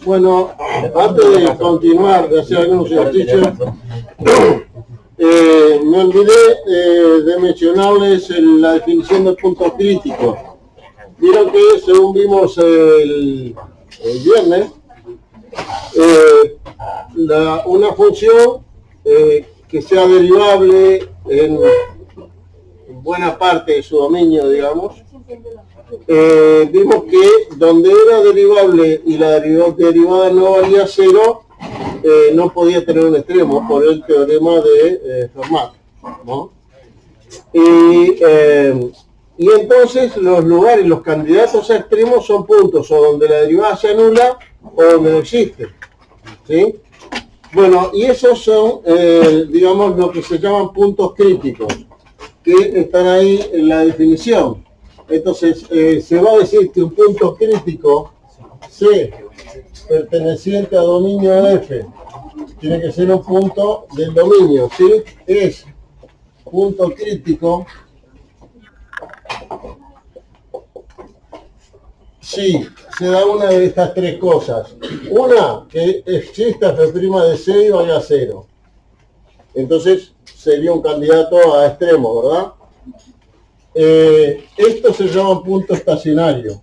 Bueno, antes de continuar, de hacer algunos ejercicios, me olvidé de mencionarles la definición del punto crítico. Vieron que según vimos el viernes, una función que sea derivable en buena parte de su dominio, digamos, vimos que donde era derivable y la derivada no valía cero, no podía tener un extremo por el teorema de Fermat, ¿no? Y entonces los lugares, los candidatos a extremos son puntos o donde la derivada se anula o donde no existe, ¿sí? Bueno, y esos son, digamos, lo que se llaman puntos críticos, que están ahí en la definición. Entonces, se va a decir que un punto crítico C perteneciente a dominio F tiene que ser un punto del dominio, ¿sí? Es punto crítico si se da una de estas tres cosas. Una, que exista F' de C y valga cero. Entonces, sería un candidato a extremo, ¿verdad? Esto se llama punto estacionario.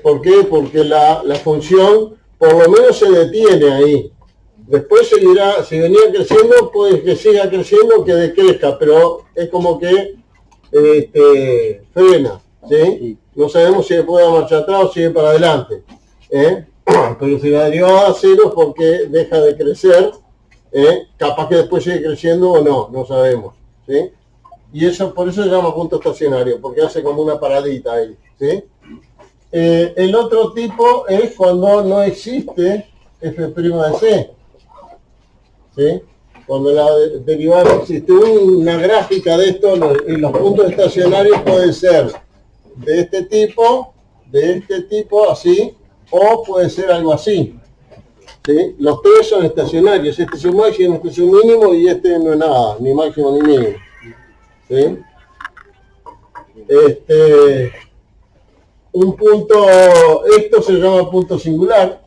¿Por qué? Porque la función por lo menos se detiene ahí. Después seguirá, si venía creciendo, puede que siga creciendo, que decrezca, pero es como que frena, ¿sí? No sabemos si puede marchar atrás o sigue para adelante. Pero si la derivada a cero es porque deja de crecer, capaz que después sigue creciendo o no, no sabemos, ¿sí? Y eso, por eso se llama punto estacionario, porque hace como una paradita ahí, ¿sí? El otro tipo es cuando no existe F' de C, ¿sí? Cuando la derivada existe. Una gráfica de esto, los puntos estacionarios pueden ser de este tipo, así, o puede ser algo así, ¿sí? Los tres son estacionarios, este es un máximo, este es un mínimo y este no es nada, ni máximo ni mínimo, ¿sí? Un punto, esto se llama punto singular,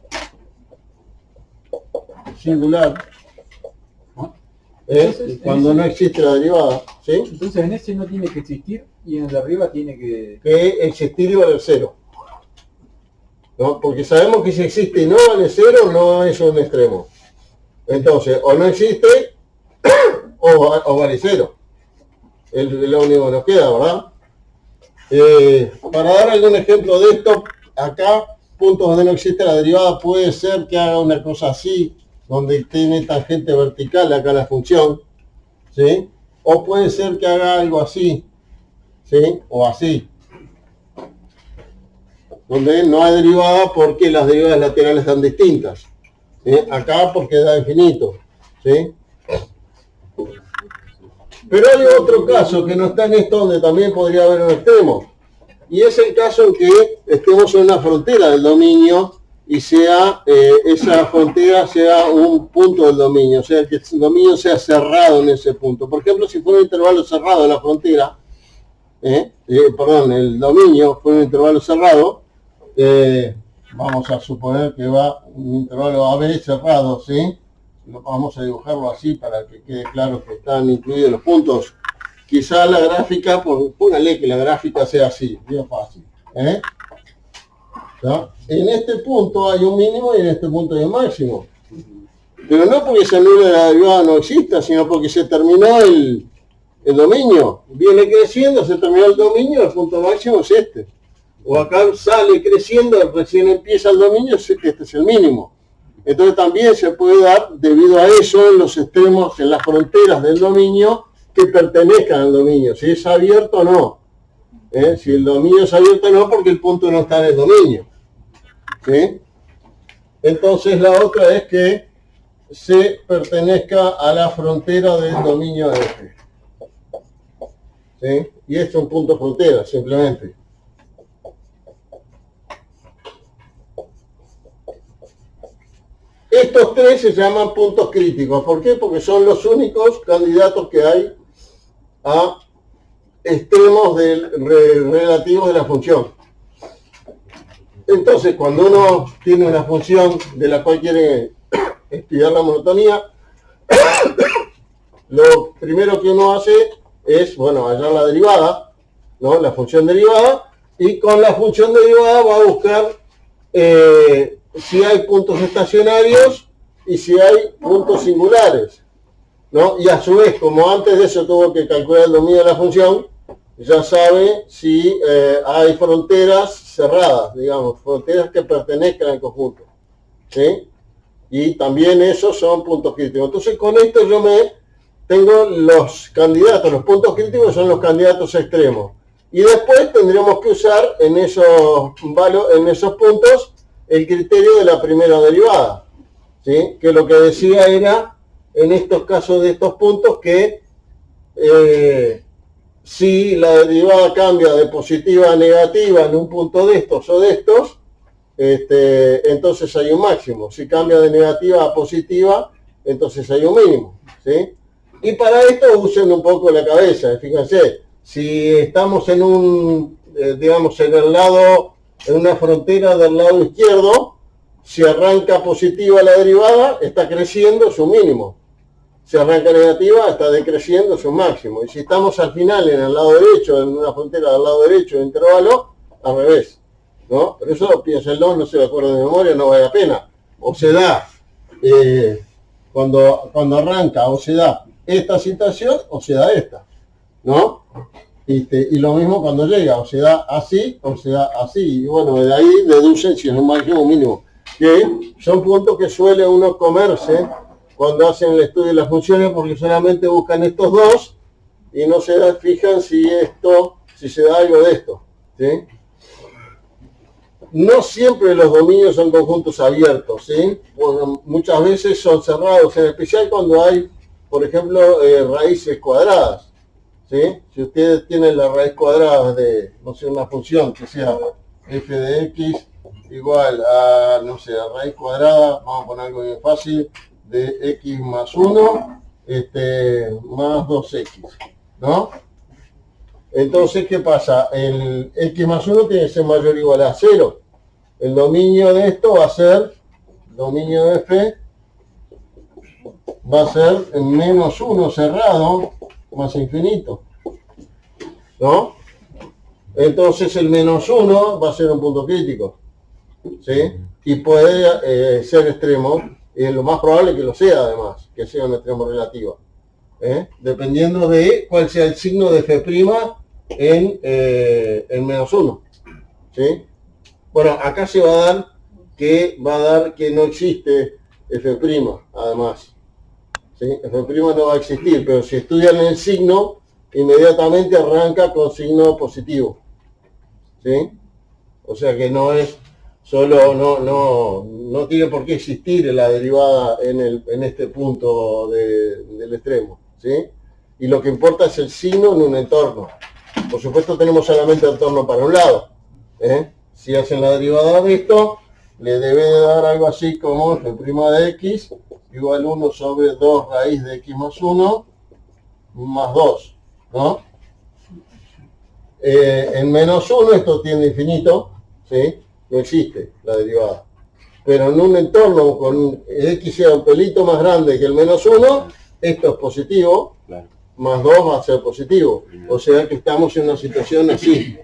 cuando no existe la derivada, ¿sí? Entonces en ese no tiene que existir y en el de arriba tiene que existir y valer cero, ¿no? Porque sabemos que si existe y no vale cero, no es un extremo. Entonces, o no existe o vale cero. Es lo único que nos queda, ¿verdad? Para dar algún ejemplo de esto, acá, puntos donde no existe la derivada, puede ser que haga una cosa así, donde tiene tangente vertical acá la función, ¿sí? O puede ser que haga algo así, ¿sí? O así, donde no hay derivada porque las derivadas laterales están distintas, ¿sí? Acá porque da infinito, ¿sí? Pero hay otro caso que no está en esto, donde también podría haber un extremo, y es el caso en que estemos en una frontera del dominio y sea esa frontera sea un punto del dominio, o sea, que el dominio sea cerrado en ese punto. Por ejemplo, si fuera un intervalo cerrado de la frontera, el dominio fue un intervalo cerrado, vamos a suponer que va un intervalo AB cerrado, ¿sí? Vamos a dibujarlo así para que quede claro que están incluidos los puntos. Quizá la gráfica, póngale que la gráfica sea así, bien fácil, ¿no? En este punto hay un mínimo y en este punto hay un máximo. Pero no porque se anule la derivada no exista, sino porque se terminó el dominio. Viene creciendo, se terminó el dominio, el punto máximo es este. O acá sale creciendo, recién empieza el dominio, este es el mínimo. Entonces también se puede dar, debido a eso, en los extremos, en las fronteras del dominio, que pertenezcan al dominio, si es abierto o no. Si el dominio es abierto o no, porque el punto no está en el dominio, ¿sí? Entonces la otra es que se pertenezca a la frontera del dominio F, ¿sí? Y esto es un punto frontera, simplemente. Estos tres se llaman puntos críticos. ¿Por qué? Porque son los únicos candidatos que hay a extremos relativos de la función. Entonces, cuando uno tiene una función de la cual quiere estudiar la monotonía, lo primero que uno hace es, bueno, hallar la derivada, ¿no? La función derivada, y con la función derivada va a buscar si hay puntos estacionarios y si hay puntos singulares, ¿no? Y a su vez, como antes de eso tuvo que calcular el dominio de la función, ya sabe si hay fronteras cerradas, digamos, fronteras que pertenezcan al conjunto, ¿sí? Y también esos son puntos críticos. Entonces con esto yo tengo los candidatos, los puntos críticos son los candidatos extremos. Y después tendremos que usar en esos puntos el criterio de la primera derivada, ¿sí? Que lo que decía era, en estos casos de estos puntos, que si la derivada cambia de positiva a negativa en un punto de estos o de estos, entonces hay un máximo. Si cambia de negativa a positiva, entonces hay un mínimo, ¿sí? Y para esto usen un poco la cabeza. Fíjense, si estamos en digamos, en una frontera del lado izquierdo, si arranca positiva la derivada, está creciendo su mínimo. Si arranca negativa, está decreciendo su máximo. Y si estamos al final en el lado derecho, en una frontera del lado derecho de intervalo, al revés, ¿no? Pero eso piénsenlo, no se lo acuerdo de memoria, no vale la pena. O se da, cuando arranca, o se da esta situación, o se da esta, ¿no? Y lo mismo cuando llega, o se da así, o se da así. Y bueno, de ahí deducen si es un máximo o mínimo, que son puntos que suele uno comerse cuando hacen el estudio de las funciones, porque solamente buscan estos dos y no se fijan si se da algo de esto, ¿sí? No siempre los dominios son conjuntos abiertos, ¿sí? Bueno, muchas veces son cerrados, en especial cuando hay, por ejemplo, raíces cuadradas, ¿sí? Si ustedes tienen la raíz cuadrada de, no sé, una función que sea f de x igual a, no sé, a raíz cuadrada, vamos a poner algo bien fácil, de x más 1, más 2x, ¿no? Entonces, ¿qué pasa? El x más 1 tiene que ser mayor o igual a 0. El dominio de esto va a ser, dominio de f, va a ser en menos 1 cerrado más infinito, ¿no? Entonces el menos 1 va a ser un punto crítico, ¿sí? Y puede ser extremo, y es lo más probable que lo sea además, que sea un extremo relativo, dependiendo de cuál sea el signo de f' en menos 1, ¿sí? Bueno, acá se va a dar que no existe f', además, ¿sí? F' no va a existir, pero si estudian el signo, inmediatamente arranca con signo positivo, ¿sí? O sea que no es solo, no tiene por qué existir la derivada en este punto del extremo, ¿sí? Y lo que importa es el signo en un entorno. Por supuesto tenemos solamente entorno para un lado, Si hacen la derivada de esto, le debe de dar algo así como f' de x igual 1 sobre 2 raíz de x más 1 más 2, ¿no? En menos 1 esto tiende a infinito, ¿sí? No existe la derivada. Pero en un entorno con x sea un pelito más grande que el menos 1, esto es positivo, claro. Más 2 va a ser positivo. O sea que estamos en una situación así.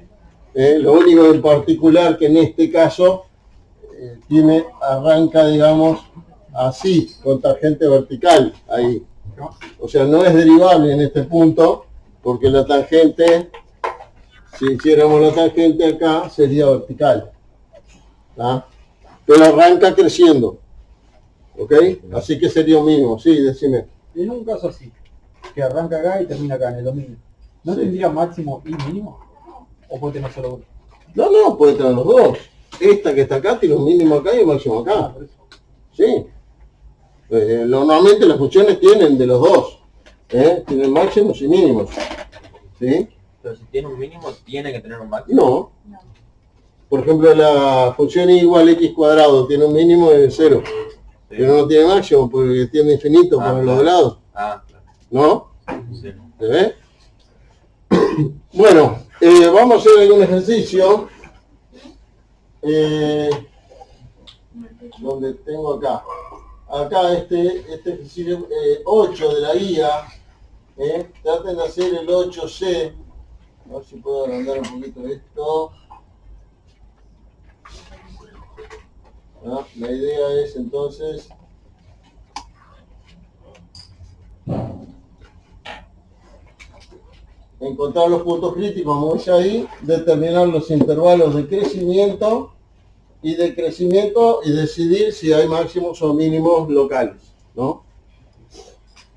Lo único en particular que en este caso arranca, digamos, así, con tangente vertical, ahí. O sea, no es derivable en este punto, porque la tangente, si hiciéramos la tangente acá, sería vertical. ¿Ah? Pero arranca creciendo, ¿ok? Así que sería un mínimo, sí, decime. En un caso así, que arranca acá y termina acá en el dominio, ¿no tendría máximo y mínimo? ¿O puede tener solo uno? No, puede tener los dos. Esta que está acá tiene un mínimo acá y un máximo acá. Sí. Normalmente las funciones tienen de los dos. Tienen máximos y mínimos. ¿Sí? Pero si tiene un mínimo, ¿tiene que tener un máximo? No. Por ejemplo, la función igual a x cuadrado tiene un mínimo de 0. Sí. Pero no tiene máximo porque tiene infinito por los lados. Ah, claro. ¿No? Sí. ¿Se ve? Bueno, vamos a hacer algún ejercicio. Donde tengo acá. Acá este ejercicio 8 de la guía. Traten de hacer el 8C. A ver si puedo agrandar un poquito esto. La idea es entonces encontrar los puntos críticos, como veis ahí, determinar los intervalos de crecimiento y decrecimiento y decidir si hay máximos o mínimos locales, ¿no?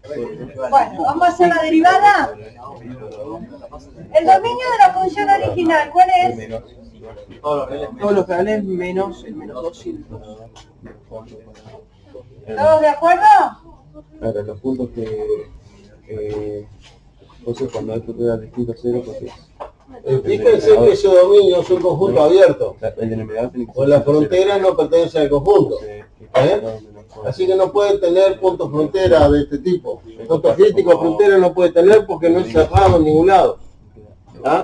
Bueno, vamos a hacer la derivada. El dominio de la función original, ¿cuál es? Todos los reales menos el menos 2 y el 2. ¿Todos de acuerdo? Claro, los puntos que entonces cuando esto queda distinto a 0 porque Fíjense que ese dominio es un conjunto abierto, el denominador tiene que o la frontera no pertenece al conjunto. Así que no puede tener puntos frontera de este tipo. Puntos críticos frontera no puede tener porque no es cerrado en ningún lado.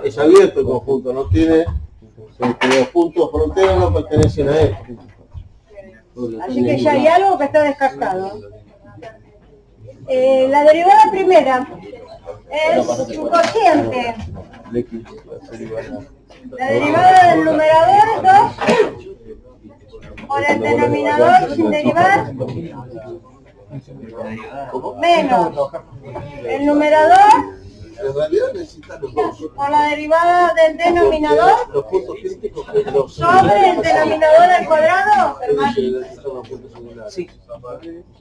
Es abierto el conjunto, no tiene, los puntos frontera no pertenecen a él. Así que ya hay algo que está descartado. La derivada primera es un cociente. La derivada del numerador es 2 por el denominador sin derivar menos el numerador En realidad necesitan los dos. por la derivada del denominador Los puntos críticos que los sobre el denominador al cuadrado. Sí.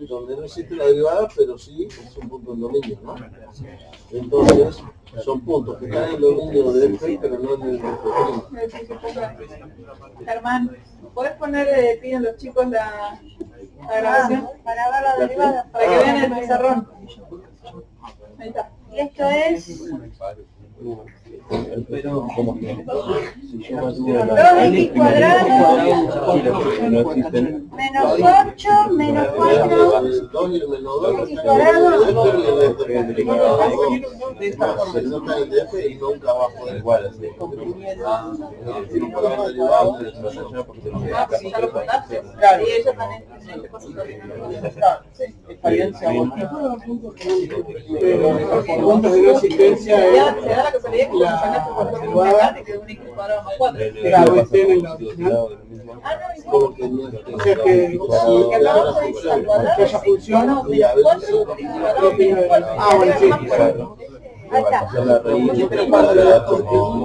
donde no existe la derivada, pero sí es un punto en dominio, ¿no? Entonces, son puntos que están en el dominio del F, pero no en el dominio. Germán, ¿puedes poner, piden los chicos la grabación? Para ver la derivada. Para que vean el pizarrón. Ahí está. Y esto es pero como que 2x cuadrado no existen menos 8 menos 4 El 2 y el menos 2 x cuadrado no está en el DF y nunca va a poder igual así tiene que haber derivado. Ya lo contaste. Claro. Y ellos también. Experiencia puntos de no existencia Se da la casualidad que cuando sacaste por ejemplo un acá te quedó un x cuadrado más 4. claro, estén en la original. Como que no O sea que Que abajo dice al cuadrado que esa función menos 4 por x cuadrado menos 4. Ah, bueno, sí. ahí está. la raíz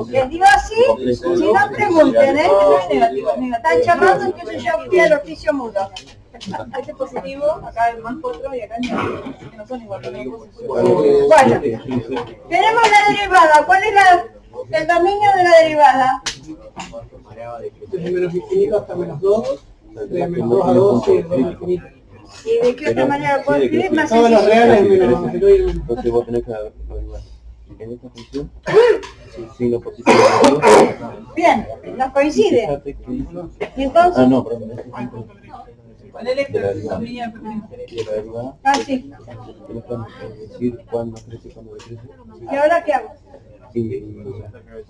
Les digo así, si no pregunten, están llamando, entonces yo fui al oficio mudo. Este positivo, acá es más 4 y acá es menos, que no son iguales. Bueno, tenemos la derivada. ¿Cuál es el dominio de la derivada? Desde menos infinito hasta menos 2, de menos 2 a 2 y el 2 infinito. ¿Y de qué otra manera lo puedo escribir? Más Todos los sencillo. reales menos infinito y menos. entonces vos tenés que averiguar en esta función signo positivo Bien, nos coincide. fíjate que dice Y entonces, no perdón este punto Ponele de la que derivada dominio femenino. de la derivada así. tenés que decir cuándo crece y cuándo decrece ¿Y ahora qué hago? y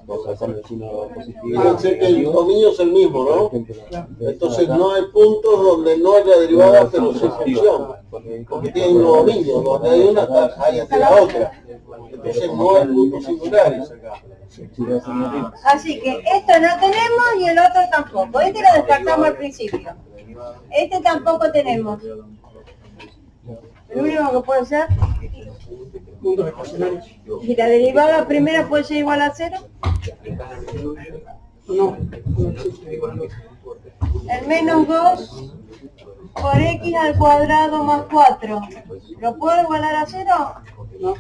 vos sacás el signo positivo Fíjense que el dominio es el mismo, por ¿no? ejemplo Entonces no hay puntos donde no haya derivada, pero sí función. Porque tiene un dominio, donde hay una, hay entre la otra. Entonces no hay puntos singulares. Así que esto no tenemos y el otro tampoco. Este lo descartamos al principio. Este tampoco tenemos. El único que puede ser. Puntos estacionarios. ¿Y la derivada primera puede ser igual a 0? No, no existe. El menos 2 por x al cuadrado más 4. ¿Lo puedo igualar a 0? No.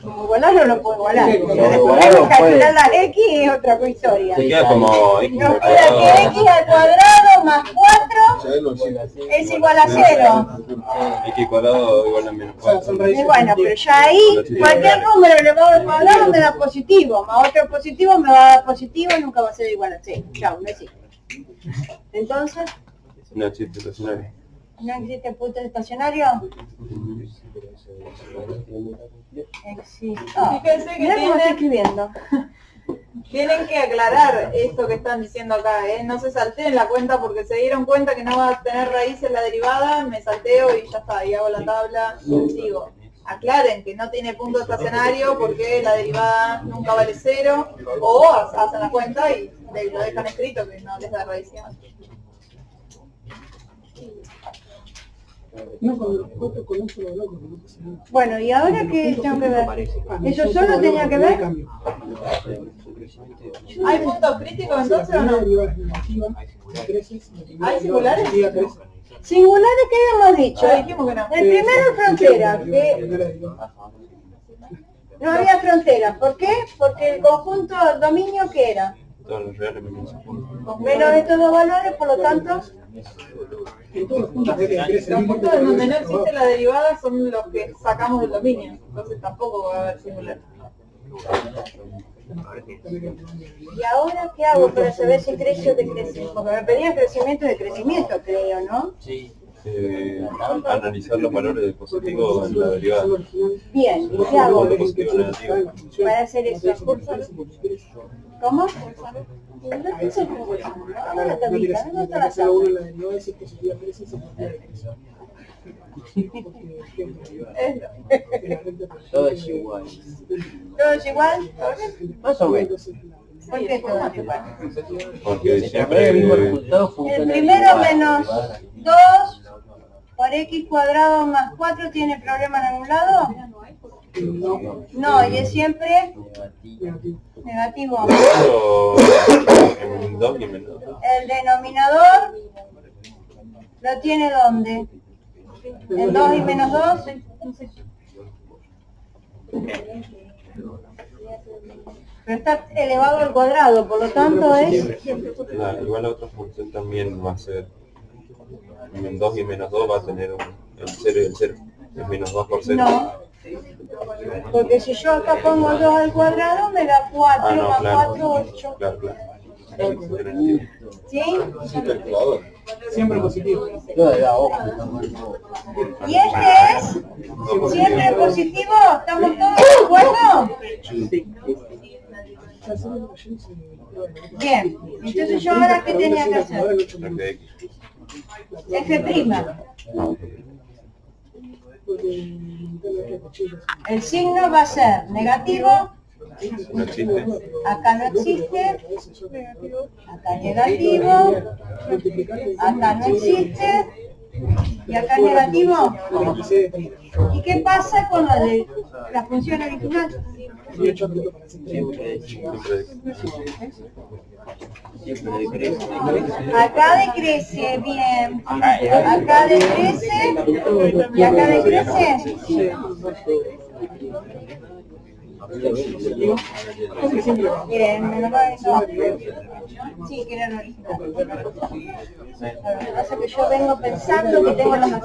Como igualar no lo puedo igualar. Sí, Porque como después igualar de no calcular la x es otra historia. Se queda como X Nos queda que x al cuadrado más 4 Ya no existe. es igual a 0. X cuadrado igual a menos O sea, 4. son Y raíces bueno, pero ya ahí cualquier número elevado al cuadrado me da positivo, más otro positivo me va a dar positivo y nunca va a ser igual a 0. Chao, no existe. Entonces, no existe estacionario ¿No existe punto estacionario? Existe. Fíjense que Mirá cómo estoy tienen, escribiendo. tienen que aclarar esto que están diciendo acá, ¿eh? No se salteen la cuenta porque se dieron cuenta que no va a tener raíces la derivada, me salteo y ya está, y hago la tabla y sigo. Aclaren que no tiene punto estacionario porque la derivada nunca vale 0, o hacen la cuenta y lo dejan escrito que no les da raíces. No, con los cuatro con un solo bloque, no pasa nada. Bueno, ¿y ahora qué tengo que ver? ¿Eso solo tenía que ver? ¿Hay puntos críticos entonces o no? ¿Hay singulares? Singulares, ¿qué habíamos dicho? Ya dijimos que no. El primero es frontera, que no había frontera. ¿Por qué? Porque el conjunto dominio, ¿qué era? Todos los reales menos Menos estos dos valores, por lo tanto, En todos los puntos de Los puntos en donde no existe la derivada son los que sacamos del dominio, entonces tampoco va a haber singular. ¿y ahora qué hago para saber si crece o decrece? Porque me pedían crecimiento de crecimiento, creo, ¿no? Analizar los valores positivos en la derivada. Bien, ¿y qué hago Positivo o negativo. para hacer eso? ¿Cómo? La tablita, ¿dónde está la tabla? Todo es igual. ¿Todo es igual? Más o menos. ¿Por qué todo es igual? Porque Siempre el mismo siempre resultado El funciona primero igual. menos 2 por x cuadrado más 4 tiene problema en algún lado. No, y es siempre negativo. en 2 y menos 2. El denominador lo tiene ¿dónde? En 2 y menos 2. Pero está elevado al cuadrado, por lo tanto es... Igual la otra función también va a ser en 2 y menos 2 va a tener el 0 y el 0. El menos 2 por 0. No, porque si yo acá pongo 2 al cuadrado me da 4 Ah, no, más claro. 4, 8. Claro. ¿Sí? Siempre positivo. Yo de la hoja. ¿Y este es siempre positivo? ¿Estamos todos de acuerdo? Bien, entonces yo ahora ¿qué tenía que hacer? F'. El signo va a ser negativo, No existe. acá no existe, acá negativo, acá no existe, y acá negativo. ¿Y qué pasa con la función original? Acá decrece, bien. Acá decrece y acá decrece. Bien, menos mal, no. Sí, que era lo original. Lo que pasa es que yo vengo pensando que tengo las más.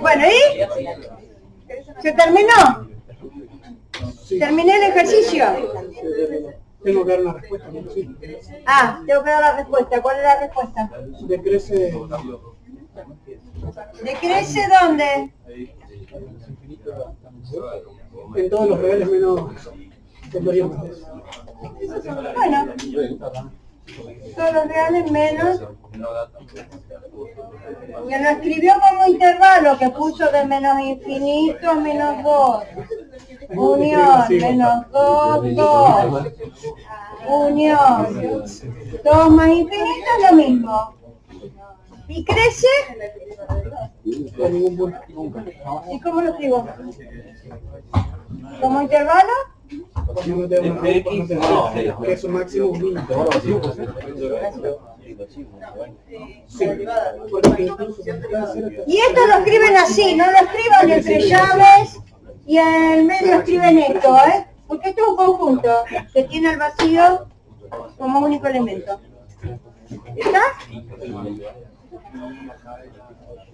Bueno, ¿y? ¿Se terminó? ¿Terminé el ejercicio? Tengo que dar una respuesta, ¿no? Sí. Ah, tengo que dar la respuesta. ¿Cuál es la respuesta? Decrece ¿Decrece dónde? en todos los reales menos factorial más 3. Bueno, todos los reales menos. Que lo escribió como intervalo, que puso de menos infinito a menos 2. Unión, menos 2, 2. Unión. 2 más infinito es lo mismo. ¿Y crece? Por ningún punto. ¿Y cómo lo escribo? ¿Como intervalo? Yo no tengo una que es un máximo un mínimo. Sí, porque Y esto lo escriben así, no lo escriban entre llaves y en el medio escriben esto, ¿eh? Porque esto es un conjunto que tiene el vacío como único elemento. ¿Está?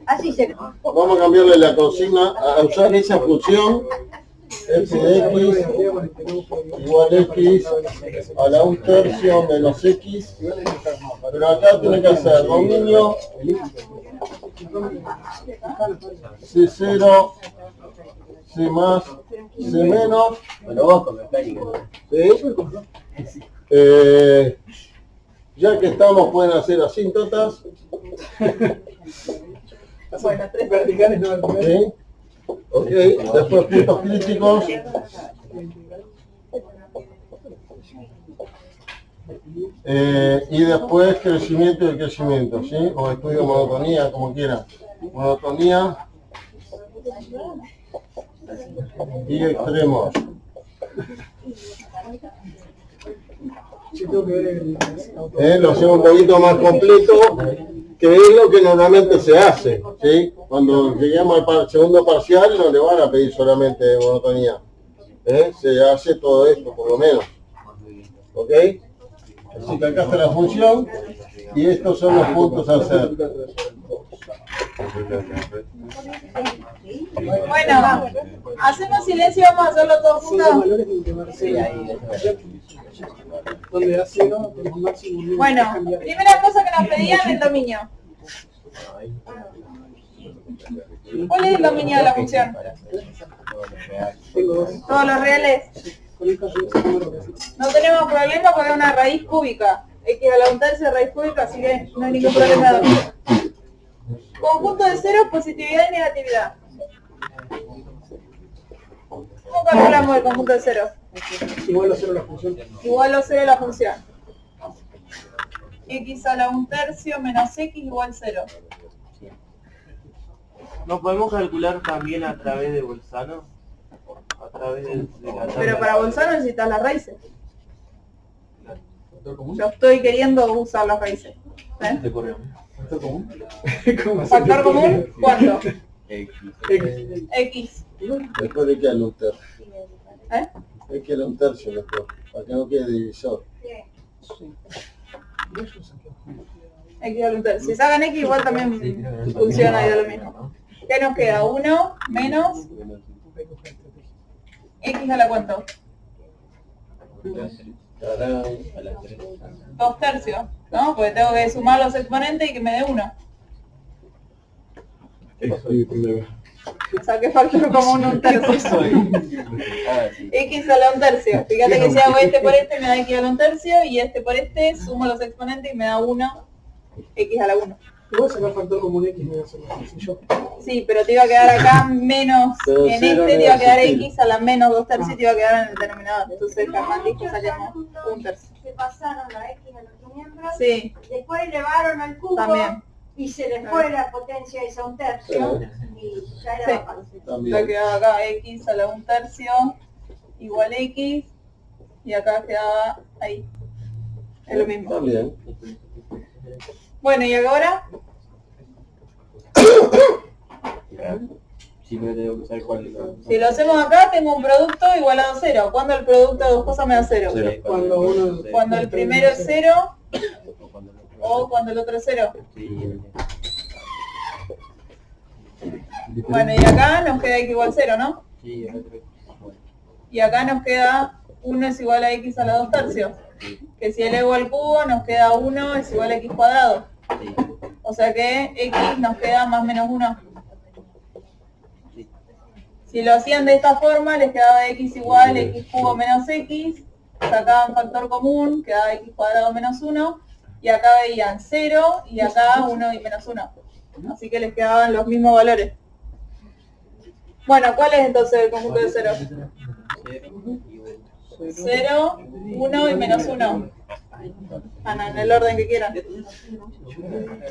Así se... Vamos a cambiarle la consigna a usar esa función f de x igual x a la 1/3 menos x, pero acá tiene que hacer dominio C0, C más, C menos, Bueno, vos con mecánica. ¿sí? Ya que estamos, pueden hacer asíntotas, Bueno, 3 verticales, no verticales. ¿sí? Ok, después puntos críticos. Y después crecimiento y crecimiento, ¿sí? O estudio monotonía, como quieran. Monotonía y extremos. Sí, tengo que ver el Lo hacemos un poquito más completo, que es lo que normalmente se hace, ¿sí? Cuando lleguemos al segundo parcial no le van a pedir solamente monotonía, se hace todo esto por lo menos, ¿ok? Así que acá está la función y estos son los puntos a hacer. Bueno, hacemos silencio y vamos a hacerlo todos Son los juntos. valores de intermarcial. Donde da 0, tenemos máximo mínimo. Bueno, primera cosa que nos pedían, el dominio. ¿Cuál es el dominio de la función? Tengo 2. Todos los reales. Con esto yo sé cómo lo que hace. No tenemos problema porque es una raíz cúbica. X a la 1/3 de raíz cúbica, así que no hay ningún problema de dominio. Conjunto de ceros, positividad y negatividad. ¿Cómo calculamos el conjunto de ceros? Igual a 0 la función. Igual a 0 la función. X a la 1/3 menos X igual 0. ¿No podemos calcular también a través de Bolzano? A través de la tabla. Pero para Bolzano necesitas las raíces. Yo estoy queriendo usar las raíces. ¿Eh? ¿Factor común? ¿Cuánto? X. Después hay que darle un tercio. ¿Eh? Hay que darle un tercio después, para que no quede divisor. X a la 1/3. Si sacan X igual también funciona y da lo mismo. ¿Qué nos queda? 1 menos X a la cuánto? 2/3, ¿no? Porque tengo que sumar los exponentes y que me dé 1. Saqué factor común 1/3. X a la 1/3. Fíjate que si hago este por este me da X a la 1/3 y este por este sumo los exponentes y me da 1 X a la 1. Igual sacar factor común X me va a ser más sencillo. Sí, pero te iba a quedar acá menos, Pero en cero este te iba a quedar negativo. X a la menos 2/3 y te iba a quedar en el denominador. Entonces jamás dijo saquemos 1/3. Se pasaron la X al otro miembro, Sí, después elevaron al cubo también. y se les fue la potencia esa 1/3 y ya era Sí. bajado. Me También. quedaba acá X a la 1/3 igual X y acá quedaba ahí. Es lo mismo. También. Bueno, ¿y ahora? Si me tengo que usar cuál. Si lo hacemos acá, tengo un producto igual a 0. ¿Cuándo el producto de dos cosas me da 0? Cuando uno... Cuando el primero es 0 o cuando el otro es 0. Bueno, y acá nos queda X igual 0, ¿no? Sí, el otro. Y acá nos queda 1 es igual a X a la 2/3. Que si elevo al cubo nos queda 1 es igual a X cuadrado. O sea que X nos queda más menos 1. Si lo hacían de esta forma, les quedaba X igual X cubo menos X, sacaban factor común, quedaba X cuadrado menos 1, y acá veían 0, y acá 1 y menos 1. Así que les quedaban los mismos valores. Bueno, ¿cuál es entonces el conjunto de 0? 0, 1 y menos 1. En el orden que quieran.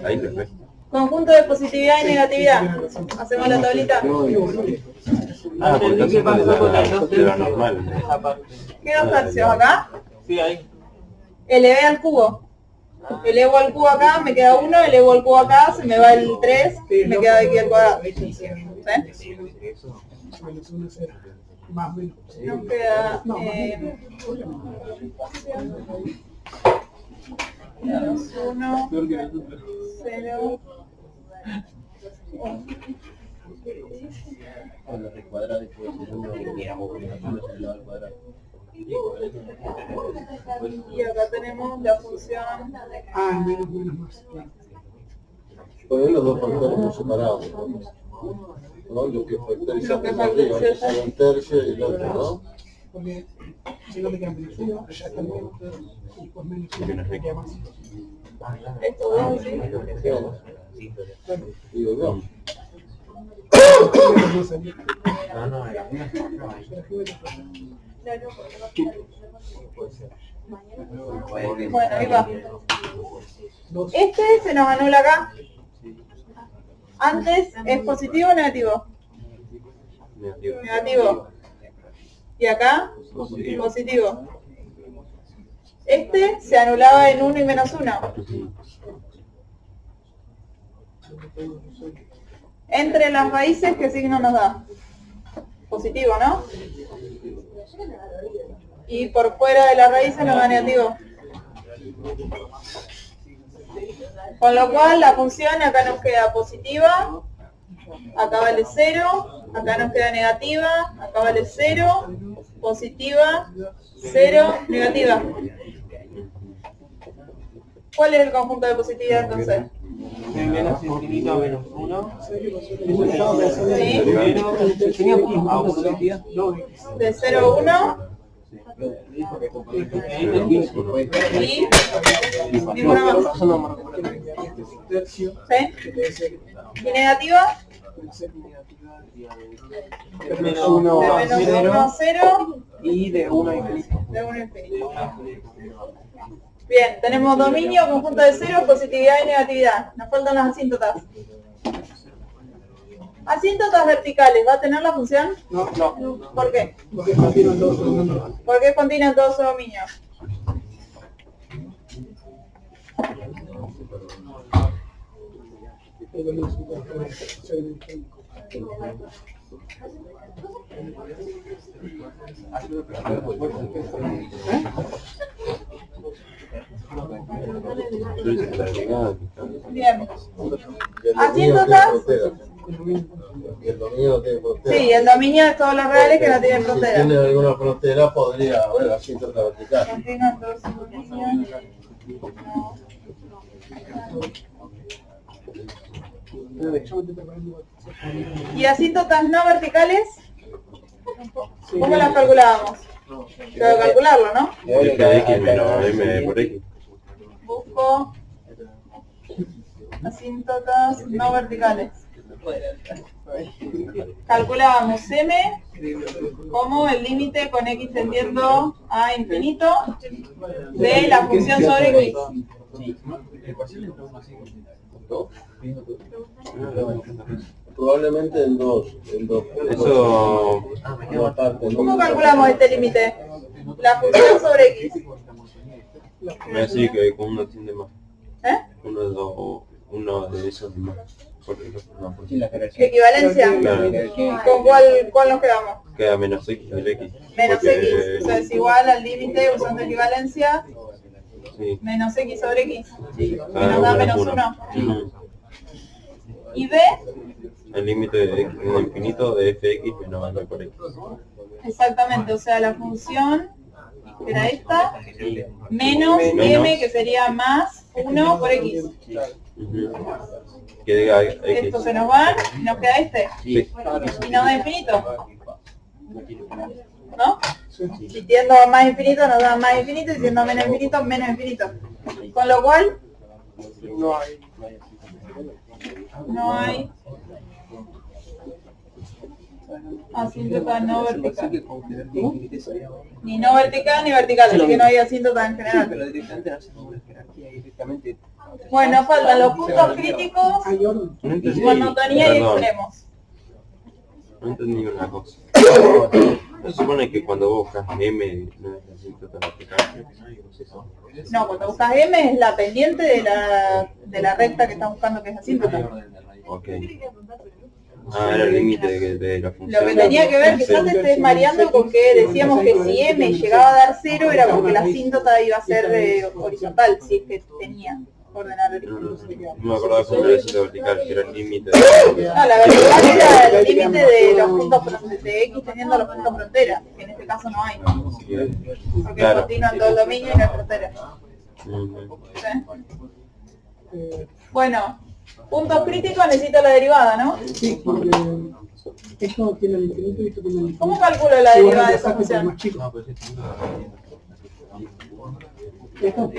Ahí perfecto. Conjunto de positividad y negatividad. Hacemos la tablita. Porque ¿Qué pasó con la de la normal. ¿Qué 2/3 acá? Sí, ahí. Elevé al cubo. Elevo al cubo acá, me queda 1, elevo al cubo acá, se me va el 3, me queda aquí al cuadrado. ¿Sí? Menos 1 0. Más menos. Nos queda menos 1, 0, 1. Cuando se cuadra después es uno elevado al cuadrado. Y acá tenemos la función. Ah, menos más. Poner los dos factores por separado. ¿No? Lo que fue el tercio, Lo que que fue el arriba, tercio. que un tercio y el otro, ¿no? Porque si no te quedan menos uno, allá está menos, y después menos uno, te queda más. Esto dos, ¿sí? Digo, no. Bueno, ahí va. Este se nos anula acá. Antes es positivo o negativo. Negativo. Negativo. Y acá, positivo. Este se anulaba en 1 y menos 1. Entre las raíces, ¿qué signo nos da? Positivo, ¿no? Y por fuera de las raíces nos da negativo. Con lo cual la función acá nos queda positiva, acá vale 0, acá nos queda negativa, acá vale 0, positiva, 0, negativa. ¿Cuál es el conjunto de positividad entonces? De menos infinito a menos 1. ¿Sí? Teníamos positividad. De 0 a 1 y ninguna más. Tercio, ¿Sí? que debe ser ¿Y negativa? de menos uno De a menos 1 cero a 0, y de 1 a infinito. de 1 a infinito. Bien, tenemos dominio, conjunto de ceros, positividad y negatividad. Nos faltan las asíntotas. Asíntotas verticales, ¿va a tener la función? No, ¿Por qué? porque contienen dos dominios. ¿Por qué continúan todo su dominio? Bien. Asíntotas. Y el dominio no tiene frontera. Sí, el dominio de todos los reales que no tienen Si frontera. tiene alguna frontera podría haber asíntota vertical. Continúan todo su dominio. ¿Y asíntotas no verticales? ¿Cómo las calculábamos? Tengo que calcularlo, ¿no? F de X menos M por X. Busco asíntotas no verticales. Calculábamos M como el límite con X tendiendo a infinito de la función sobre X. Probablemente en dos. Eso ¿Cómo calculamos este límite? La función sobre X. me decía que con uno tiende más. ¿Eh? Uno de esos más. No, porque Equivalencia. Claro. ¿Con cuál nos quedamos? Queda menos X del X. Menos Porque, X. Eso es igual al límite usando equivalencia. Sí. Menos X sobre X. Que Ah, nos da menos menos 1. Ujú. Y B, El límite de X en infinito de fx menos m por X. exactamente, o sea, la función que era esta, menos M, que sería más 1 por X. Ujú. Que diga X. Esto se nos va y nos queda este. Sí. Y nos da infinito. ¿No? Si tiendo a más infinito nos da más infinito y tiendo a menos infinito, menos infinito. Con lo cual, no hay asíntota no vertical. Ni no vertical ni vertical, así que no hay asíntota en general. Pero directamente no hacemos una jerarquía y directamente. Bueno, faltan los puntos críticos, No entendí. monotonía y Perdón, extremos. no entendí una cosa. Se supone que cuando vos buscas M no es asíntota vertical. No, cuando buscas M es la pendiente de la recta que estás buscando, que es asíntota. Ok. Ah, era el límite de la función. Lo que tenía que ver, quizás te estés mareando con que decíamos que si M llegaba a dar 0 era porque la asíntota iba a ser horizontal, si es que tenía. ordenar el No me acordaba cómo era eso de vertical, que era el límite. No, la vertical era el límite de los puntos de X teniendo los puntos frontera, que en este caso no hay. Porque Claro. continúan todo el dominio y no hay frontera. Ujú. ¿Sí? Bueno, puntos críticos necesito la derivada, ¿no? Sí, porque esto tiene el infinito y esto tiene el infinito. ¿Cómo calculo la Si vos derivada de esa reemplazaste por función? más chico. Esto,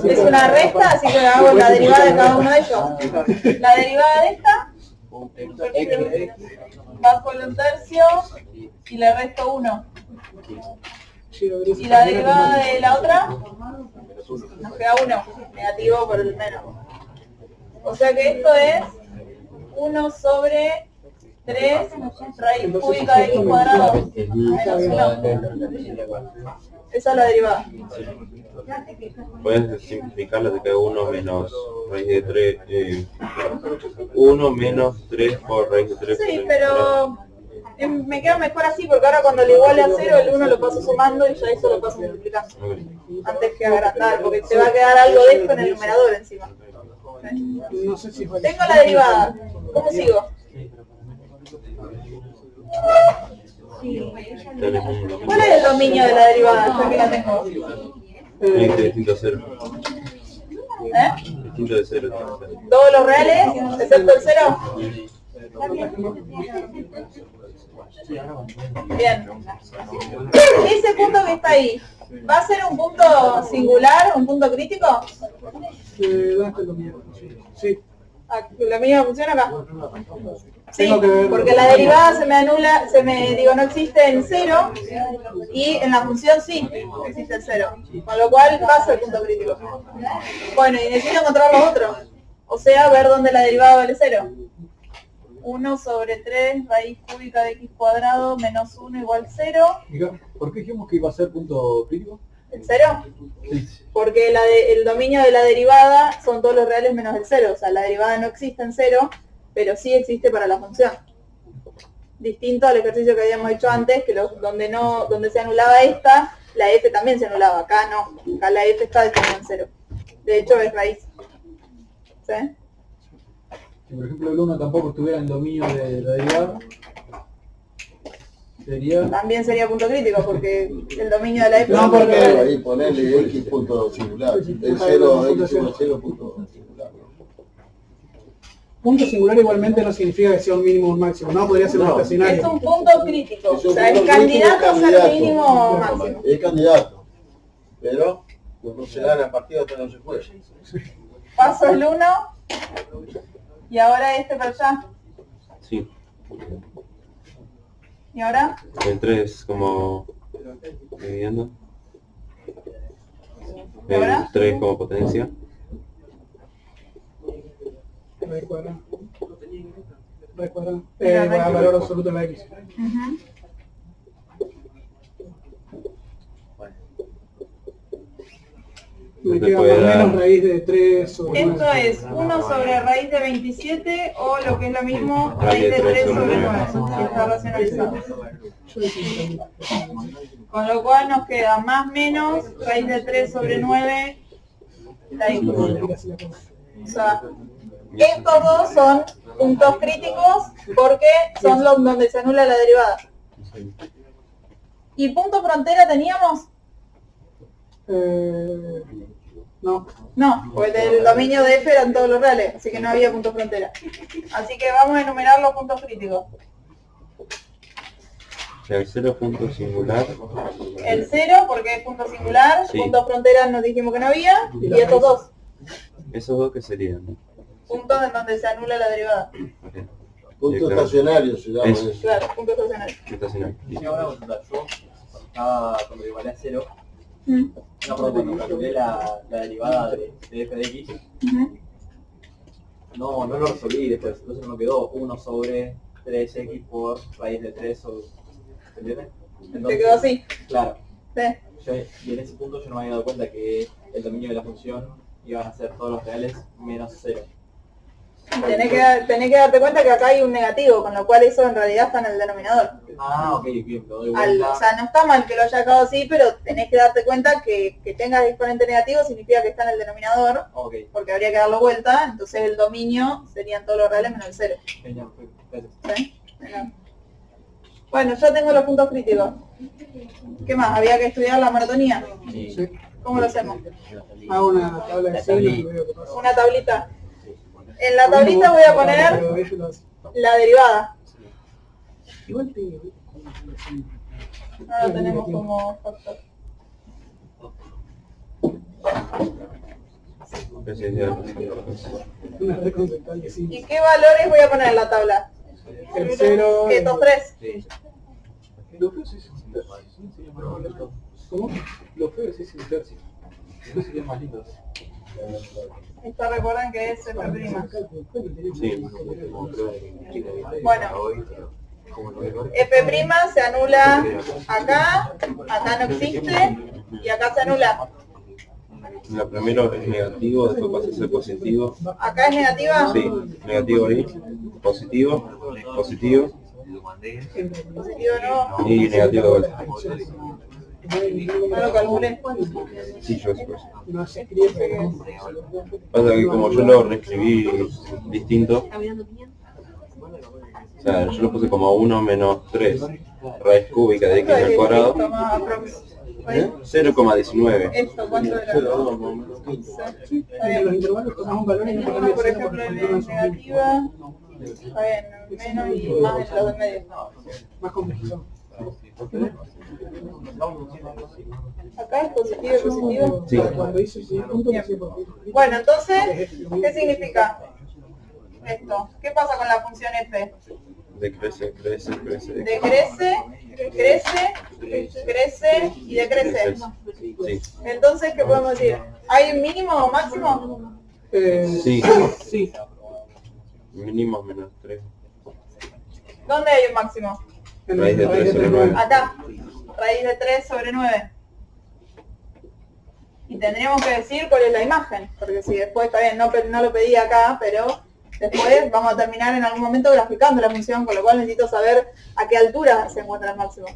Es una resta, así que hago la derivada de cada uno de ellos. La derivada de esta bajo el 1/3 y le resto 1. Y la derivada de la otra nos queda 1, negativo por el menos. O sea que esto es 1 sobre 3 raíz cúbica de x cuadrado menos 1. Esa es la derivada. Puedes simplificarlo, te queda 1 menos raíz de 3, 1 menos 3 por raíz de 3. Sí, pero me queda mejor así porque ahora cuando le iguale a 0 el 1 lo paso sumando y ya eso lo paso multiplicando. Antes que agrandar, porque te va a quedar algo de esto en el numerador encima. ¿Sí? no sé si fue. Tengo la derivada. ¿Cómo sigo? ¿Cuál es el dominio de la derivada? Ya que la tengo. Distinto a 0. Distinto de 0. Todos los reales, excepto el 0. Bien. Ese punto que está ahí, ¿va a ser un punto singular, un punto crítico? ¿Dónde está el dominio? Sí. Ah, ¿la misma funciona acá? Sí, Tengo que ver. porque la derivada se me anula, no existe en 0 y en la función sí existe el 0, con lo cual pasa el punto crítico. Bueno, y necesito encontrar los otros, o sea, ver dónde la derivada vale 0. 1 sobre 3 raíz cúbica de x cuadrado menos 1 igual 0. ¿Por qué dijimos que iba a ser punto crítico? ¿El 0? Porque el dominio de la derivada son todos los reales menos el 0, o sea, la derivada no existe en 0, pero sí existe para la función. Distinto al ejercicio que habíamos hecho antes, que donde se anulaba esta, la f también se anulaba. Acá no, acá la f está definida en 0. De hecho es raíz. ¿Sí? Si por ejemplo el 1 tampoco estuviera en el dominio de la derivada, sería... También sería punto crítico, porque el dominio de la f... No, son todos los porque- reales. Ahí ponerle X punto singular. El 0, X igual 0 punto singular. Punto singular igualmente no significa que sea un mínimo o un máximo, no, podría ser un No. estacionario. Es un punto crítico, Es o un sea, es punto candidato a crítico, ser candidato. mínimo o máximo. Es candidato, pero cuando se gana el partido hasta no se juega. Paso el 1 y ahora este para allá. Sí. ¿Y ahora? El 3 como dividiendo. ¿Y ahora? El 3 como potencia. Raíz cuadrada. Raíz cuadrada. Mira, raíz Valor absoluto de la X. Me Te queda puede más o dar- menos raíz de 3 sobre Esto 9. es 1 sobre raíz de 27 o lo que es lo mismo, Raíz raíz de de 3 3 sobre sobre 9. Si está racionalizado. Con lo cual nos queda más menos raíz de 3 sobre 9 raíz cúbica. O sea, estos dos son puntos críticos porque son los donde se anula la derivada. ¿Y punto frontera teníamos? No. No, pues el dominio de f eran todos los reales, así que no había punto frontera. Así que vamos a enumerar los puntos críticos. O sea, el 0 punto singular. El 0, porque es punto singular, Sí. punto frontera nos dijimos que no había, y estos dos, Esos dos que serían. puntos en donde se anula la derivada. Ok. Punto Sí, claro. estacionario se llama Eso. eso. Claro, punto estacionario. Estacional. Sí, ahora voy a contar. Yo estaba cuando igualé a 0, Mm. no, perdón, cuando calculé la derivada de f de x, Ujú. no lo resolví después, entonces me quedó 1 sobre 3x por raíz de 3 sobre... ¿Se entiende? Te quedó así. Claro. Sí. Y en ese punto yo no me había dado cuenta que el dominio de la función iban a ser todos los reales menos 0. Tenés que darte cuenta que acá hay un negativo, con lo cual eso en realidad está en el denominador. Ah, ok, bien, lo doy O vuelta. sea, no está mal que lo haya sacado así, pero tenés que darte cuenta que tengas exponente negativo significa que está en el denominador, Ok, porque habría que darlo vuelta, entonces el dominio serían todos los reales menos el cero. genial, perfecto. Gracias. ¿Sí? Bueno, ya tengo los puntos críticos. ¿Qué más? ¿Había que estudiar la monotonía? Sí. ¿Cómo lo hacemos? Hago una tabla de signos y veo qué pasa. Una tablita. En la tablita voy a poner Pero ellos lo hacen. la derivada. Igual te... No lo tenemos como factor. Una red conceptual de signos. ¿Y qué valores voy a poner en la tabla? El cero... Que estos tres. Lo feo es un tercio. ¿Cómo? Lo feo es un tercio. No sería más lindo. Esto recuerden que es F'. Sí. Bueno, F' se anula acá no existe, y acá se anula. La primero es negativo, después pasa a ser positivo. Acá es negativa, Sí, negativo ahí, positivo, positivo positivo no, y negativo de vuelta. no lo calculé. Sí, yo eso. No se escribe. Pasa que como yo lo reescribí distinto, o sea, yo lo puse como 1 menos 3 raíz cúbica de x al cuadrado, Esto más aprox. 0,19. Esto, ¿cuánto era? Sí, está En los bien. intervalos tomás un valor y no Por cambias cero ejemplo, porque en no es negativa, está bien, menos y más en los de medio. más complejizado. Acá es positivo y positivo. Sí. Cuando hice ese punto, no sé por qué. Bueno, entonces, ¿qué significa esto? ¿Qué pasa con la función f? Decrece, crece, crece. Decrece, crece, crece y decrece. Sí. Entonces, ¿qué podemos decir? ¿Hay un mínimo o máximo? Sí. Sí. Mínimo menos 3. ¿Dónde hay un máximo? En Raíz de el- 3 sobre 9. Acá, raíz de 3 sobre 9. Y tendríamos que decir cuál es la imagen, porque si después, está bien, no lo pedí acá, pero después vamos a terminar en algún momento graficando la función, con lo cual necesito saber a qué altura se encuentra el máximo.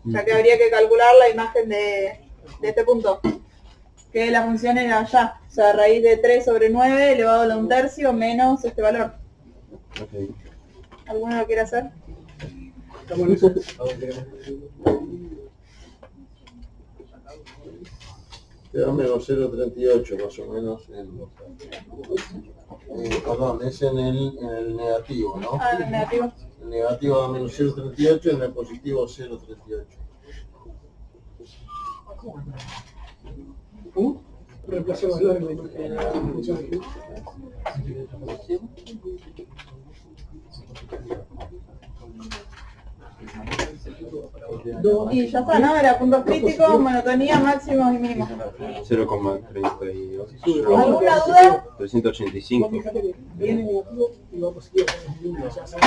Ya que habría que calcular la imagen de este punto, que la función era allá, o sea, raíz de 3 sobre 9 elevado a la 1/3 menos este valor. Ok. ¿Alguno lo quiere hacer? Estamos en eso. Queda menos 0,38 más o menos. Perdón, es en el negativo, ¿no? Ah, en el negativo. El negativo da menos 0,38 y en el positivo 0,38. ¿Cómo? Reemplazo el valor en la imagen de la función original. Y ya está, ¿no? Era puntos críticos, monotonía, máximos y mínimos. 0,38. ¿Alguna duda? 385. Vos fíjate que viene negativo y va positivo. O sea, ¿sabes?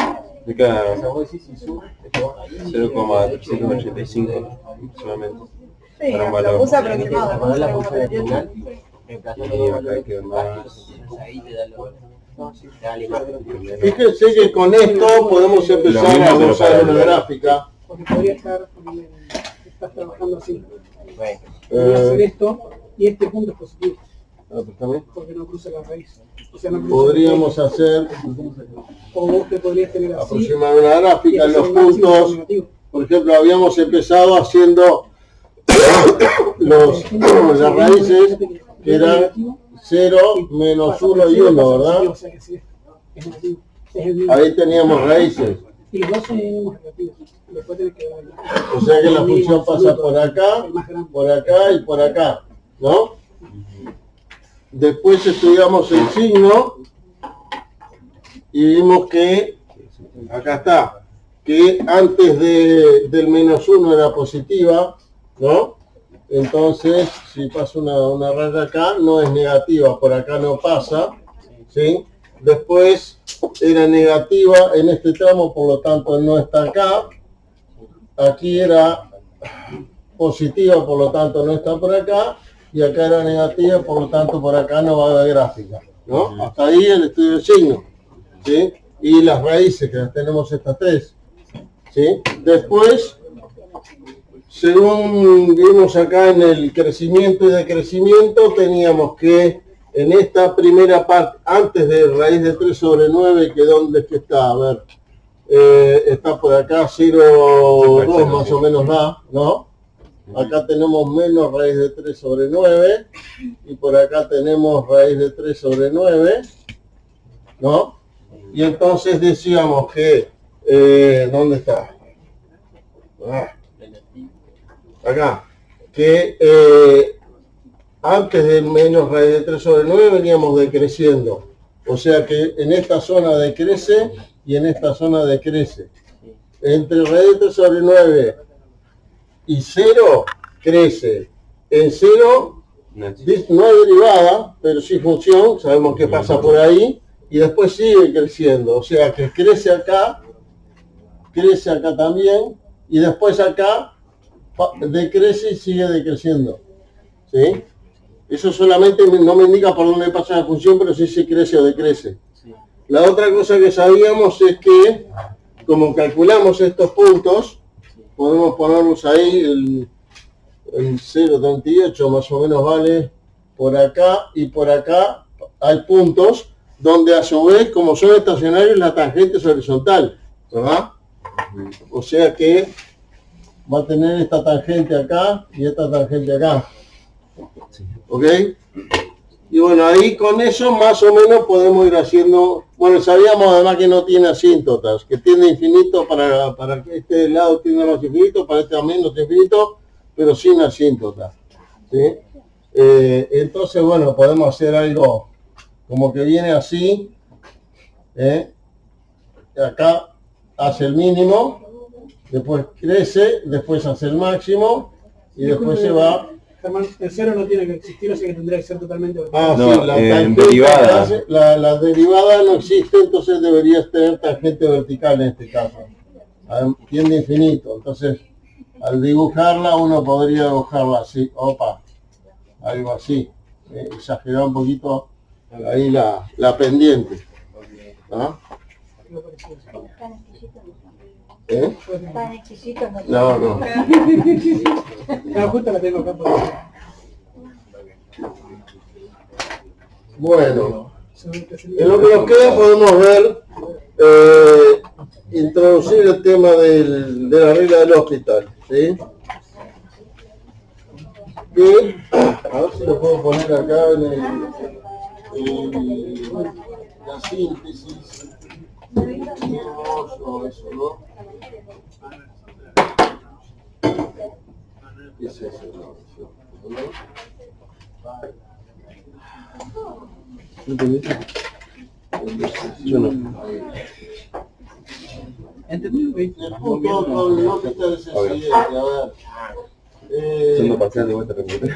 Acá 0,385 aproximadamente. Sí, Para un lo valor. puse aproximado, ¿no? 0,38. Y acá queda más. Fíjense que con esto podemos empezar a usar una gráfica. Porque podría estar, estás trabajando así. Voy a hacer esto y este punto es positivo. Porque no cruza la raíz. O sea, no cruza Podríamos hacer, o vos te podrías tener así. aproximar una y gráfica en hacer los el máximo puntos. negativo. Por ejemplo, habíamos empezado haciendo las raíces que eran 0, menos 1 y 1, ¿verdad? O sea que sí, es negativo. Es el mismo. Ahí teníamos raíces. Y los dos son mínimos negativos. Después tenés que ver O sea que la función pasa por acá y por acá, ¿no? Después estudiamos el signo y vimos que, acá está, que antes del menos 1 era positiva, ¿no? Entonces, si pasa una raya acá, no es negativa, por acá no pasa, ¿sí? Después era negativa en este tramo, por lo tanto no está acá. Aquí era positiva, por lo tanto no está por acá. Y acá era negativa, por lo tanto por acá no va a haber gráfica, ¿no? Hasta ahí el estudio del signo. ¿sí? Y las raíces, que las tenemos estas tres, ¿sí? Después, según vimos acá en el crecimiento y decrecimiento, teníamos que en esta primera parte, antes de raíz de 3 sobre 9, que ¿dónde es que está? A ver, está por acá 0,2 más o menos da, ¿no? Acá tenemos menos raíz de 3 sobre 9 y por acá tenemos raíz de 3 sobre 9, ¿no? Y entonces decíamos que, ¿dónde está? Acá, que antes de menos raíz de 3 sobre 9 veníamos decreciendo. O sea que en esta zona decrece y en esta zona decrece. Entre raíz de 3 sobre 9 y 0 crece. En 0 no es derivada, pero sí función, sabemos que pasa por ahí, y después sigue creciendo. O sea que crece acá también, y después acá decrece y sigue decreciendo. ¿Sí? Eso solamente no me indica por dónde pasa la función, pero sí se crece o decrece. La otra cosa que sabíamos es que, como calculamos estos puntos, podemos ponerlos ahí, el 0,38 más o menos vale por acá y por acá hay puntos donde a su vez, como son estacionarios, la tangente es horizontal, ¿verdad? O sea que va a tener esta tangente acá y esta tangente acá. ¿Ok? Y bueno, ahí con eso más o menos podemos ir haciendo, bueno, sabíamos además que no tiene asíntotas, que tiene infinito para que este lado tiene más infinito, para este menos infinito, pero sin asíntotas. ¿Sí? Entonces, bueno, podemos hacer algo como que viene así, acá hace el mínimo, después crece, después hace el máximo y después se va. Germán, el 0 no tiene que existir, o sea que tendría que ser totalmente Ah, no, sí, la derivada. La derivada no existe, entonces deberías tener tangente vertical en este caso. Tiende infinito, entonces al dibujarla uno podría dibujarla así, algo así, exagerar un poquito ahí la pendiente. ¿Ah? Tan exquisitos No. No, justo la tengo acá por ahí. Bueno, en lo que nos queda podemos ver, introducir el tema de la regla del hospital, ¿sí? Que, a ver si lo puedo poner acá en la síntesis. No, eso no. ¿Qué es eso? Yo no. ¿Entendí? El punto con el hospital es el siguiente, a ver. Siendo parcial de vuelta recuperé.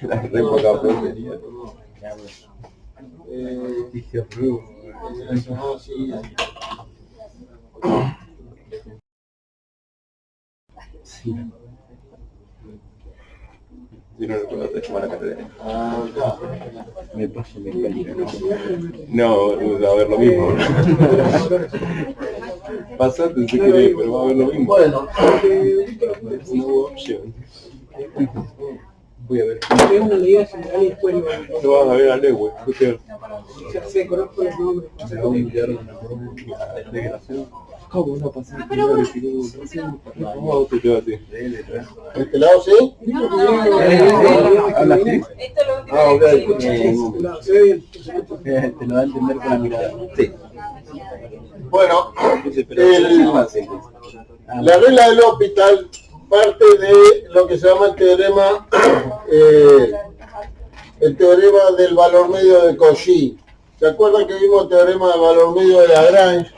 La re poca puntería. Sí. Yo no recuerdo de tomar la carrera. Me paso mecánica, no, va a ver lo mismo. Pasate si querés, pero va a ver lo mismo. Bueno, No hubo opción. Voy a ver. Es una leída general y después lo... No vas a ver a Lewe, fue peor. Se conozco los nombres. ¿Cómo no pasar? ¿Cómo auto te va a ti? ¿este lado sí? ¿Hablas así? Esto es lo último Ah, ok. que Se ve bien. Te lo da a entender con la mirada. Sí. Bueno, Pero es fácil. la regla del hospital parte de lo que se llama el teorema del valor medio de Cauchy. ¿Se acuerdan que vimos el teorema del valor medio de Lagrange?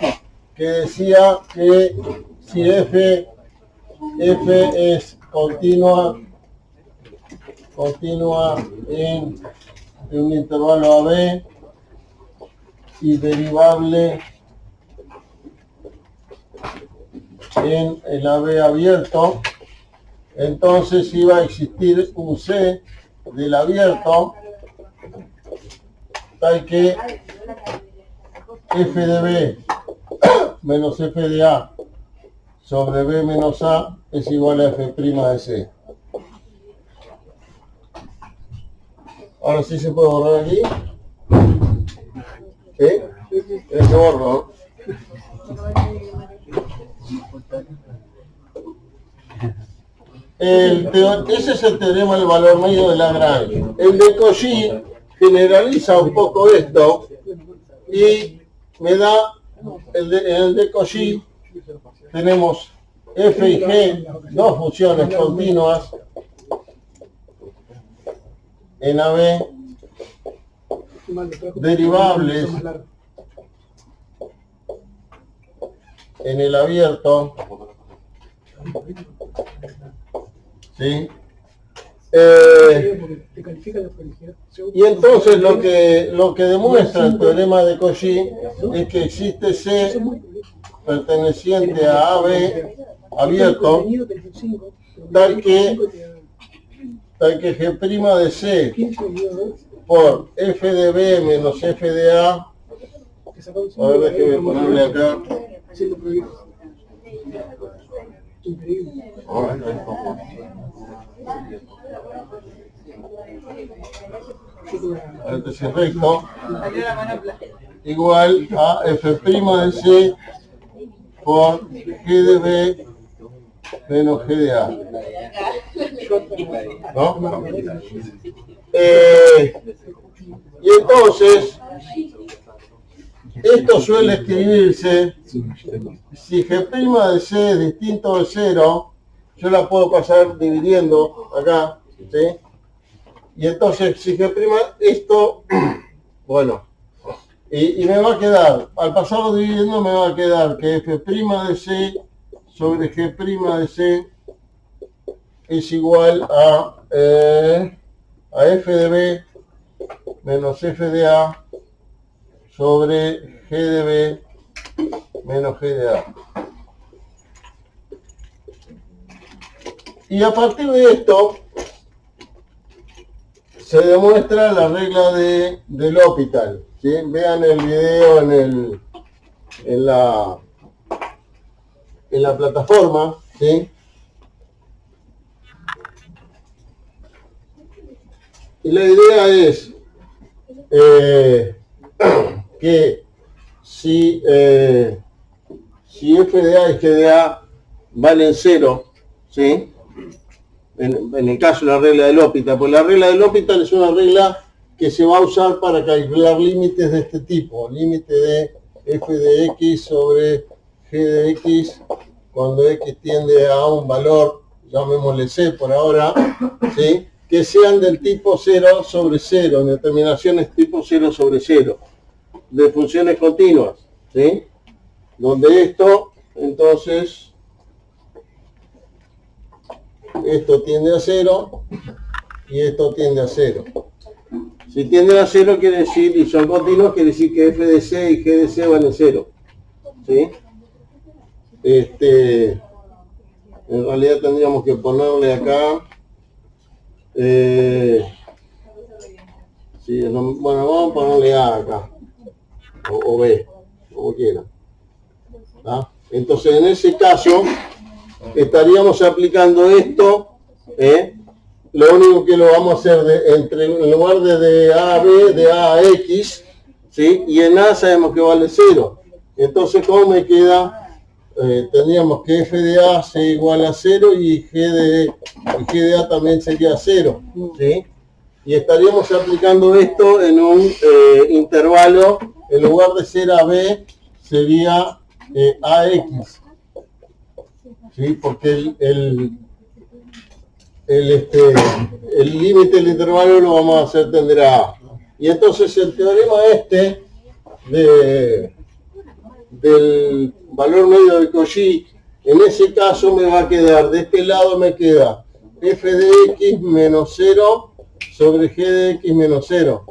Que decía que si f es continua en un intervalo AB y derivable en el AB abierto, entonces iba a existir un C del abierto tal que f de b menos f de a sobre b menos a es igual a f' de c. Ahora sí se puede borrar aquí. ¿Sí? Se borró. Ese es el teorema del valor medio de Lagrange. El de Cauchy generaliza un poco esto y me da, el de Cauchy tenemos f y g, dos funciones continuas en AB, derivables en el abierto, ¿sí? Y entonces lo que demuestra el teorema de Cauchy es que existe C perteneciente a AB abierto tal que G' de C por f de B menos f de A. A ver, déjeme ponerle acá. Este es recto igual a f' de C por G de B menos G de A. ¿No? Y entonces esto suele escribirse, si G' de C es distinto de 0, yo la puedo pasar dividiendo acá, ¿sí? Y entonces si G' esto, bueno, y me va a quedar, al pasarlo dividiendo me va a quedar que f' de C sobre G' de C es igual a f de B menos f de A sobre G de B menos G de A. Y a partir de esto se demuestra la regla de L'Hopital, ¿sí? Vean el video en la plataforma, ¿sí? Y la idea es que si f de A y G de A valen 0, ¿sí? En el caso de la regla de L'Hopital, pues la regla de L'Hopital es una regla que se va a usar para calcular límites de este tipo, límite de f de x sobre g de x cuando x tiende a un valor, llamémosle c por ahora, ¿sí? Que sean del tipo 0 sobre 0, en determinaciones tipo 0 sobre 0, de funciones continuas, ¿sí? Donde esto, entonces, esto tiende a 0 y esto tiende a 0. Si tienden a 0 quiere decir, y son continuos, quiere decir que f de c y g de c valen 0. ¿Sí? En realidad tendríamos que ponerle acá, sí, bueno, vamos a ponerle A acá, o B, como quieran. ¿Ah? Entonces en ese caso estaríamos aplicando esto, lo único que lo vamos a hacer en lugar de A a B, de A a X, ¿sí? Y en A sabemos que vale 0. Entonces, ¿cómo me queda? Tendríamos que f de A sea igual a 0 y G de A también sería 0, ¿sí? Y estaríamos aplicando esto en un intervalo, en lugar de ser AB, sería AX, ¿sí? Porque el límite del intervalo lo vamos a hacer tender a A. Y entonces el teorema del valor medio de Cauchy, en ese caso me va a quedar, de este lado me queda f de x menos 0 sobre g de x menos 0,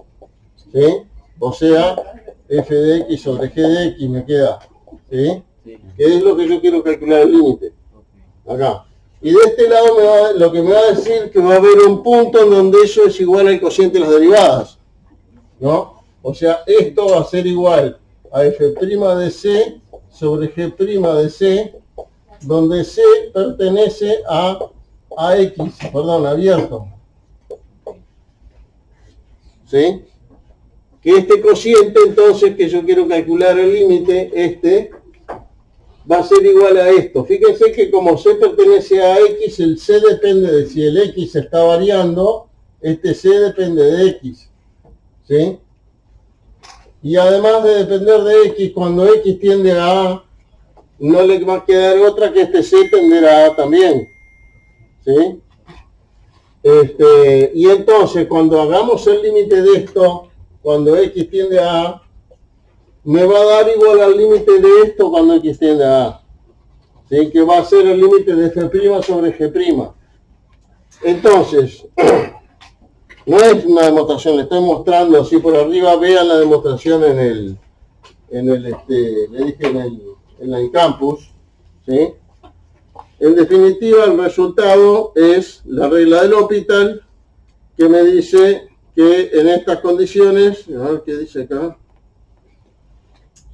¿sí? O sea, f de x sobre g de x me queda, ¿sí? Que es lo que yo quiero calcular el límite, acá. Y de este lado lo que me va a decir que va a haber un punto en donde eso es igual al cociente de las derivadas, ¿no? O sea, esto va a ser igual a f' de c sobre g' de c, donde c pertenece a x, perdón, abierto. ¿Sí? Que este cociente, entonces, que yo quiero calcular el límite, este, va a ser igual a esto. Fíjense que como c pertenece a x, el c depende de si el x está variando, este c depende de x. ¿Sí? Y además de depender de x, cuando x tiende a a, no le va a quedar otra que este c tenderá a a también. ¿Sí? Y entonces, cuando hagamos el límite de esto, cuando x tiende a a, me va a dar igual al límite de esto cuando x tiende a a. ¿Sí? Que va a ser el límite de f' sobre g'. Entonces, no es una demostración, le estoy mostrando así por arriba, vean la demostración en el campus. ¿Sí? En definitiva, el resultado es la regla del L'Hopital, que me dice que en estas condiciones, a ver qué dice acá.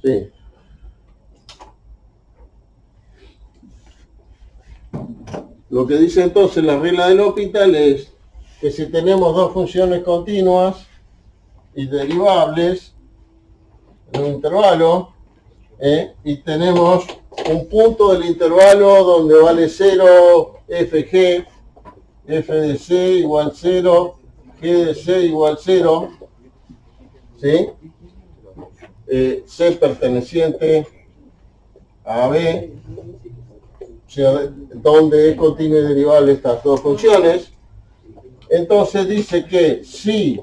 Sí. Lo que dice entonces la regla del L'Hopital es que si tenemos dos funciones continuas y derivables en un intervalo, y tenemos un punto del intervalo donde vale 0, fg, f de c igual 0, g de c igual 0, ¿sí? C perteneciente a B, o sea, donde es continua y derivable estas dos funciones. Entonces dice que si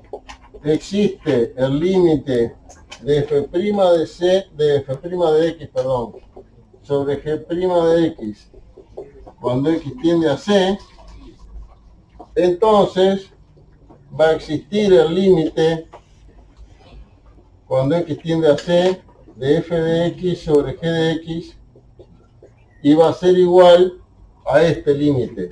existe el límite de f' de c, de f' de x, perdón, sobre g' de x, cuando x tiende a c, entonces va a existir el límite cuando x tiende a c de f de x sobre g de x, y va a ser igual a este límite.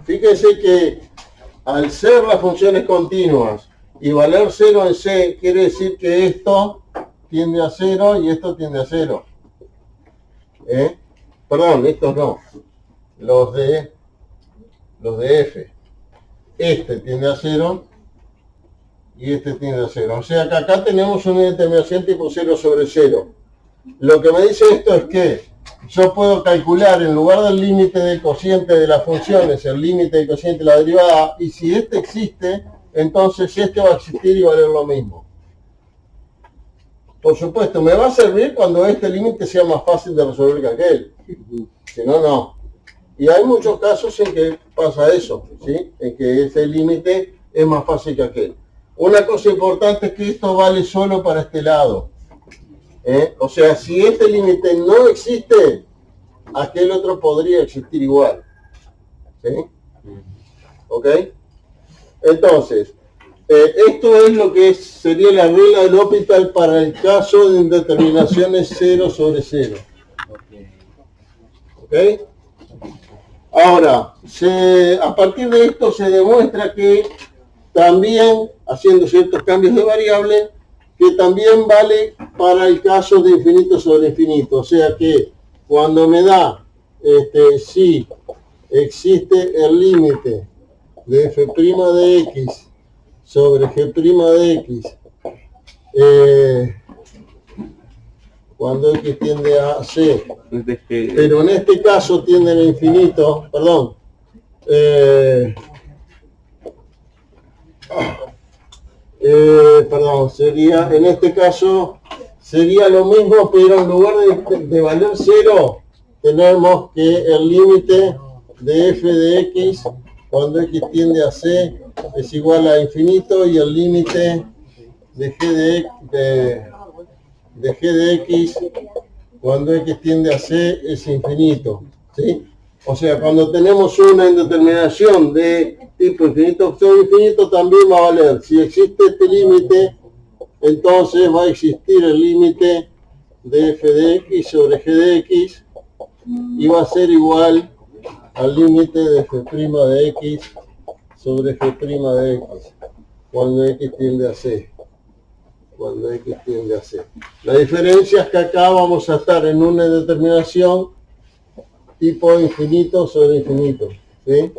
Fíjense que al ser las funciones continuas y valer 0 en c, quiere decir que esto tiende a 0 y esto tiende a 0. Perdón, estos no. Los de f. Este tiende a 0 y este tiende a 0. O sea que acá tenemos una determinación tipo 0 sobre 0. Lo que me dice esto es que yo puedo calcular en lugar del límite del cociente de las funciones, el límite del cociente de la derivada, y si este existe, entonces este va a existir y valer lo mismo. Por supuesto, me va a servir cuando este límite sea más fácil de resolver que aquel. Si no, no. Y hay muchos casos en que pasa eso, ¿sí? En que ese límite es más fácil que aquel. Una cosa importante es que esto vale solo para este lado. O sea, si este límite no existe, aquel otro podría existir igual. ¿Sí? ¿Ok? Entonces, esto es lo que sería la regla del L'Hopital para el caso de indeterminaciones 0 sobre 0. ¿Ok? Ahora, a partir de esto se demuestra que también, haciendo ciertos cambios de variable, que también vale para el caso de infinito sobre infinito. O sea que cuando me da, si existe el límite de f' de x sobre g' de x, cuando x tiende a c, pero en este caso tiende a infinito, perdón, sería, en este caso, sería lo mismo, pero en lugar de valer 0, tenemos que el límite de f de x, cuando x tiende a c, es igual a infinito, y el límite de g de x, cuando x tiende a c, es infinito. ¿Sí? O sea, cuando tenemos una indeterminación de tipo infinito sobre infinito, también va a valer. Si existe este límite, entonces va a existir el límite de f de x sobre g de x, y va a ser igual al límite de f' de x sobre f' de x, cuando x tiende a c. Cuando x tiende a c. La diferencia es que acá vamos a estar en una determinación tipo infinito sobre infinito, ¿sí?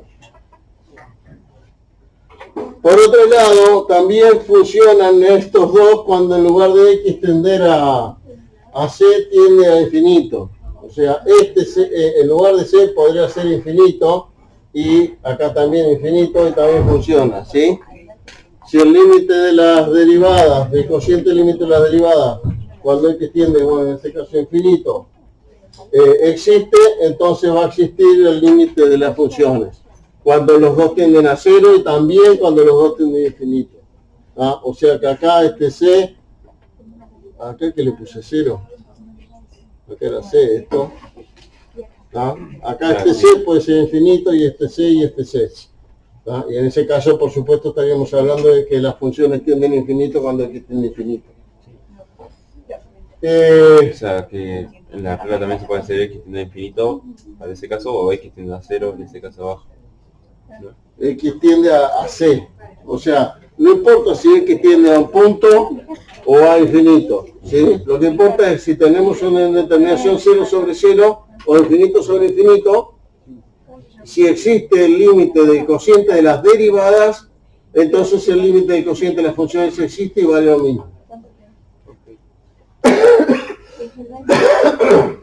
Por otro lado, también funcionan estos dos cuando en lugar de x tender a c tiende a infinito. O sea, en lugar de c podría ser infinito y acá también infinito y también funciona, ¿sí? Si el límite de las derivadas, el cociente límite de las derivadas, cuando x tiende, bueno, en este caso infinito, existe, entonces va a existir el límite de las funciones. Cuando los dos tienden a cero y también cuando los dos tienden a infinito. ¿Ah? O sea que acá este c, acá que le puse 0, acá era c esto. ¿Ah? Acá este c puede ser infinito y este c y este c. ¿Ah? Y en ese caso, por supuesto, estaríamos hablando de que las funciones tienden a infinito cuando x tiende a infinito. O sea que en la regla también se puede hacer x tiende a infinito para ese caso o x tiende a 0 en ese caso abajo. ¿No? X tiende a c. O sea, no importa si x tiende a un punto o a infinito, ¿sí? Lo que importa es si tenemos una determinación 0 sobre 0 o infinito sobre infinito, si existe el límite del cociente de las derivadas, entonces el límite del cociente de las funciones existe y vale lo mismo.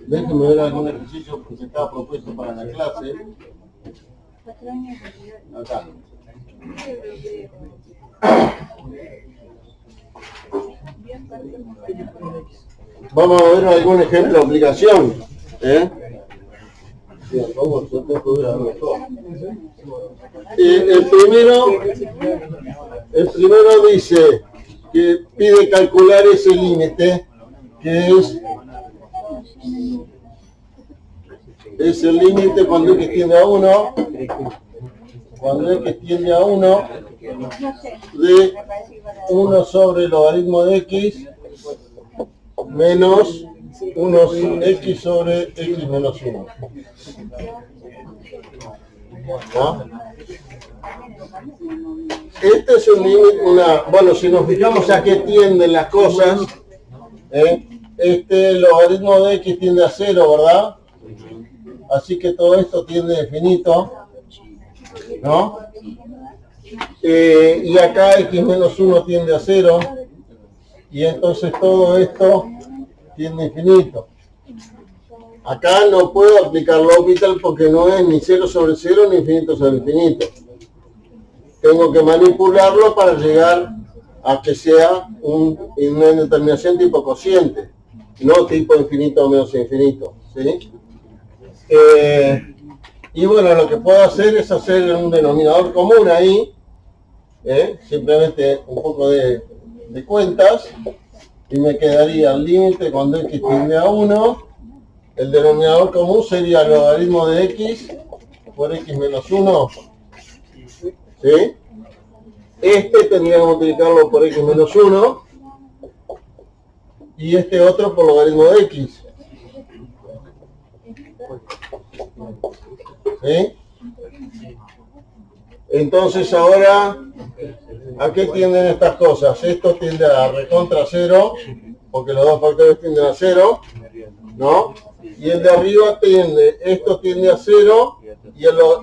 Déjenme ver algún ejercicio que se estaba propuesto para la clase. Acá. Vamos a ver algún ejemplo de aplicación. Bien, vamos, yo tengo que ver algo mejor. El primero dice que pide calcular ese límite, que es el límite cuando x tiende a 1, de 1 sobre el logaritmo de x menos 1x sobre x menos 1. ¿No? Este es un límite, bueno, si nos fijamos a qué tienden las cosas, este logaritmo de x tiende a 0, ¿verdad? Así que todo esto tiende a infinito, ¿no? Y acá x menos 1 tiende a 0, y entonces todo esto tiende a infinito. Acá no puedo aplicar L'Hopital porque no es ni 0 sobre 0 ni infinito sobre infinito. Tengo que manipularlo para llegar a que sea una determinación tipo cociente, no tipo infinito menos infinito, ¿sí? Y bueno, lo que puedo hacer es hacer un denominador común ahí, simplemente un poco de cuentas, y me quedaría el límite cuando x tiende a 1, el denominador común sería el logaritmo de x por x menos 1, ¿sí? Este tendríamos que multiplicarlo por x menos 1, y este otro por logaritmo de x. ¿Sí? Entonces ahora, ¿a qué tienden estas cosas? Esto tiende a recontra 0, porque los dos factores tienden a 0, ¿no? Y el de arriba esto tiende a 0,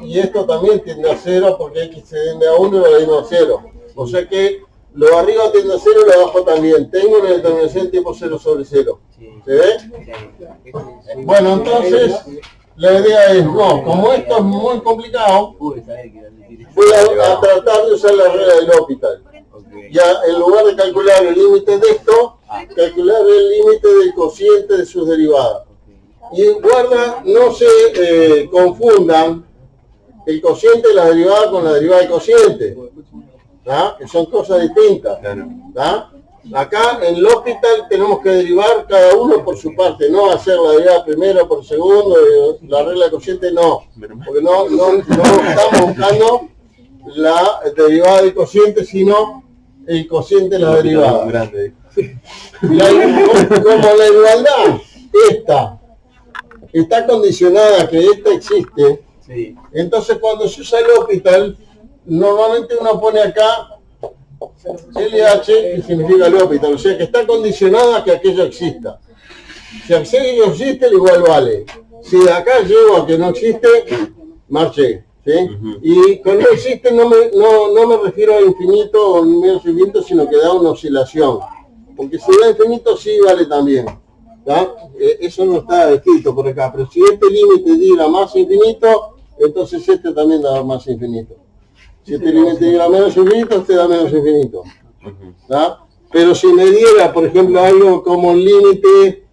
y esto también tiende a 0, porque x tiende a 1 y lo logaritmo a 0. O sea que lo de arriba tiende a 0 y lo de abajo también. Tengo una determinación tipo 0 sobre 0. ¿Se ve? Bueno, entonces la idea es, no, como esto es muy complicado, voy a tratar de usar la regla del L'Hopital. Ya en lugar de calcular el límite de esto, calcular el límite del cociente de sus derivadas. Y guarda, no se confundan el cociente de la derivada con la derivada del cociente, ¿tá? Que son cosas distintas. ¿Tá? Acá en L'Hopital tenemos que derivar cada uno por su parte, no hacer la derivada primero por segundo, la regla de cociente no, porque no estamos buscando la derivada del cociente, sino el cociente de la derivada. Como la igualdad, esta está condicionada a que esta existe, Sí. Entonces cuando se usa el L'Hopital, normalmente uno pone acá LH, que significa L'Hopital, o sea que está condicionada a que aquello exista. Si aquello existe, igual vale. Si de acá llego a que no existe, marché. ¿Sí? Y con no existe no me refiero a infinito o menos infinito, sino que da una oscilación. Porque si da infinito, sí vale también. ¿Tá? Eso no está escrito por acá, pero si este límite diera más infinito, entonces este también da más infinito. Si este límite diera menos infinito, este da menos infinito. ¿Tá? Pero si me diera, por ejemplo, algo como el límite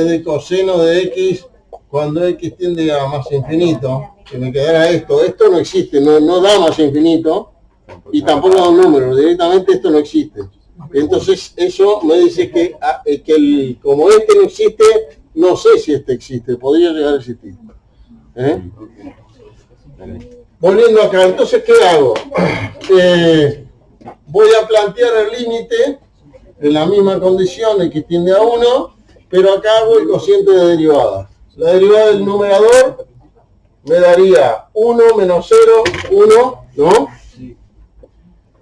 de coseno de x cuando x tiende a más infinito, que me quedara esto no existe, no da más infinito y tampoco da un número, directamente esto no existe. Entonces eso me dice que como este no existe, no sé si este existe, podría llegar a existir. Volviendo acá, entonces ¿qué hago? Voy a plantear el límite en la misma condición, x tiende a 1, pero acá hago el cociente de derivada. La derivada del numerador me daría 1 menos 0, 1, ¿no? Sí.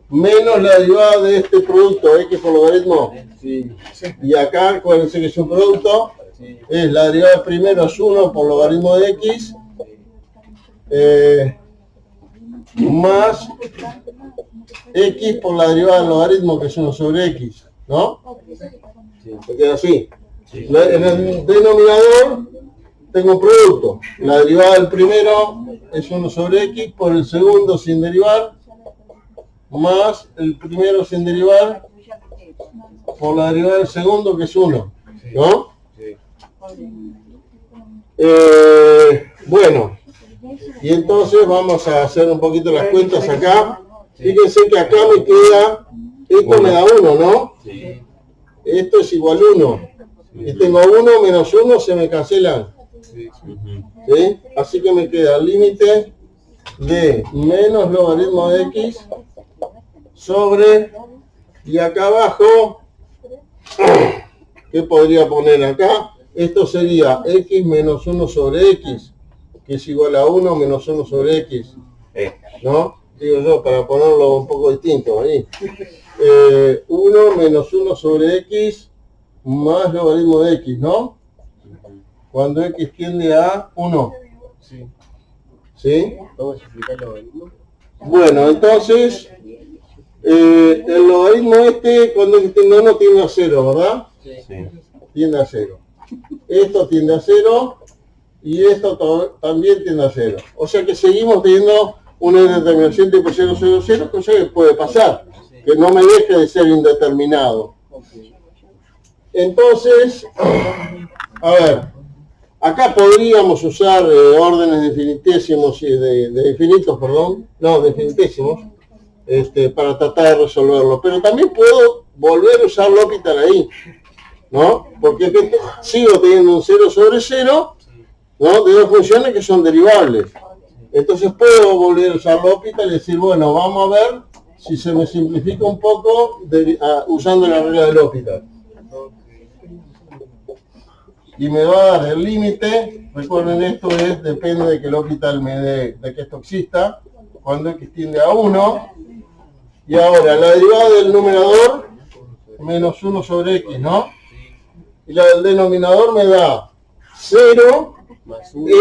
Menos la derivada de este producto, x por logaritmo. Sí. Y acá, acuérdense que es un producto, sí. Es la derivada del primero es 1 por logaritmo de x, más x por la derivada del logaritmo que es 1 sobre x, ¿no? Sí. Me queda así. Sí. En el denominador tengo un producto. La derivada del primero es 1 sobre x por el segundo sin derivar, más el primero sin derivar por la derivada del segundo que es 1, ¿no? Sí. Bueno, y entonces vamos a hacer un poquito las cuentas acá. Fíjense que acá me queda, esto me da 1, ¿no? Sí. Esto es igual a 1. Y tengo 1 menos 1, se me cancelan. ¿Sí? Así que me queda el límite de menos logaritmo de x sobre, y acá abajo, ¿qué podría poner acá? Esto sería x menos 1 sobre x, que es igual a 1 menos 1 sobre x, ¿no? Digo yo, para ponerlo un poco distinto ahí. 1 menos 1 sobre x más logaritmo de x, ¿no? Cuando x tiende a 1. Sí. ¿Sí? ¿Vamos a explicar el logaritmo? Bueno, entonces, el logaritmo cuando x tiende a 1 tiende a 0, ¿verdad? Sí. Tiende a 0. Esto tiende a 0 y esto también tiende a 0. O sea que seguimos teniendo una indeterminación tipo 0, 0, 0, cosa que puede pasar, que no me deje de ser indeterminado. Entonces, a ver, acá podríamos usar órdenes de infinitésimos y de infinitos, perdón, no, de infinitésimos, para tratar de resolverlo, pero también puedo volver a usar L'Hopital ahí, ¿no? Porque sigo teniendo un 0 sobre 0, ¿no? De dos funciones que son derivables. Entonces puedo volver a usar L'Hopital y decir, bueno, vamos a ver si se me simplifica un poco usando la regla de L'Hopital. Y me va a dar el límite, recuerden esto depende de que el L'Hopital me dé, de que esto exista, cuando x tiende a 1, y ahora la derivada del numerador, menos 1 sobre x, ¿no? Y la del denominador me da 0,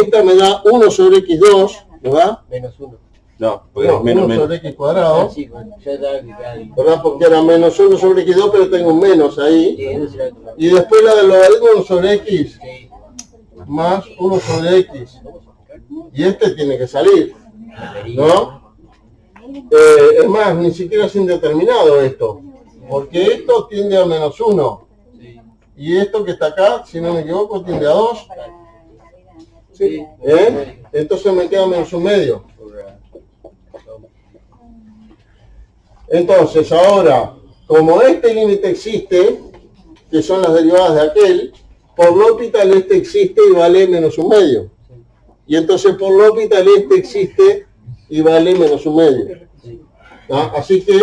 esta me da 1 sobre x2, ¿verdad? Menos 1. No, porque no, menos 1 sobre x cuadrado, Sí, ¿verdad? Porque era menos 1 sobre x2, pero tengo un menos ahí. Y después la del logaritmo 1 sobre x, más 1 sobre x. Y este tiene que salir, ¿no? Es más, ni siquiera es indeterminado esto, porque esto tiende a menos 1. Y esto que está acá, si no me equivoco, tiende a 2. Sí. Entonces me queda menos un medio. Entonces ahora, como este límite existe, que son las derivadas de aquel, por L'Hopital este existe y vale menos un medio. Y entonces por L'Hopital este existe y vale menos un medio. ¿Ah? Así que,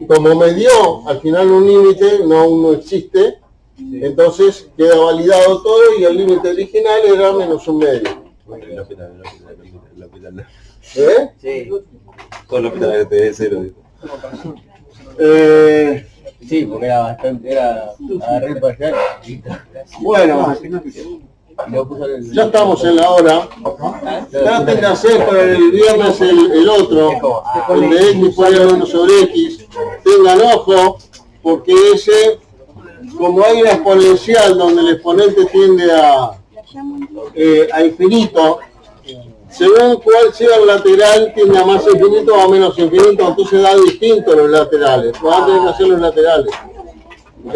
como me dio al final un límite, no existe, entonces queda validado todo y el límite original era menos un medio. El hospital. ¿Eh? Sí. Todo el hospital de cero. Sí, porque era bastante, agarré el parcial y listo. Bueno, Y luego puse el- ya estamos en la hora. Traten de hacer para el viernes el otro, el de X por 1 sobre X. Tengan ojo, porque ese, como hay una exponencial donde el exponente tiende a infinito, según cuál sea el lateral, tiende a más infinito o a menos infinito, entonces da distinto los laterales. Van a tener que hacer los laterales. ¿Ok?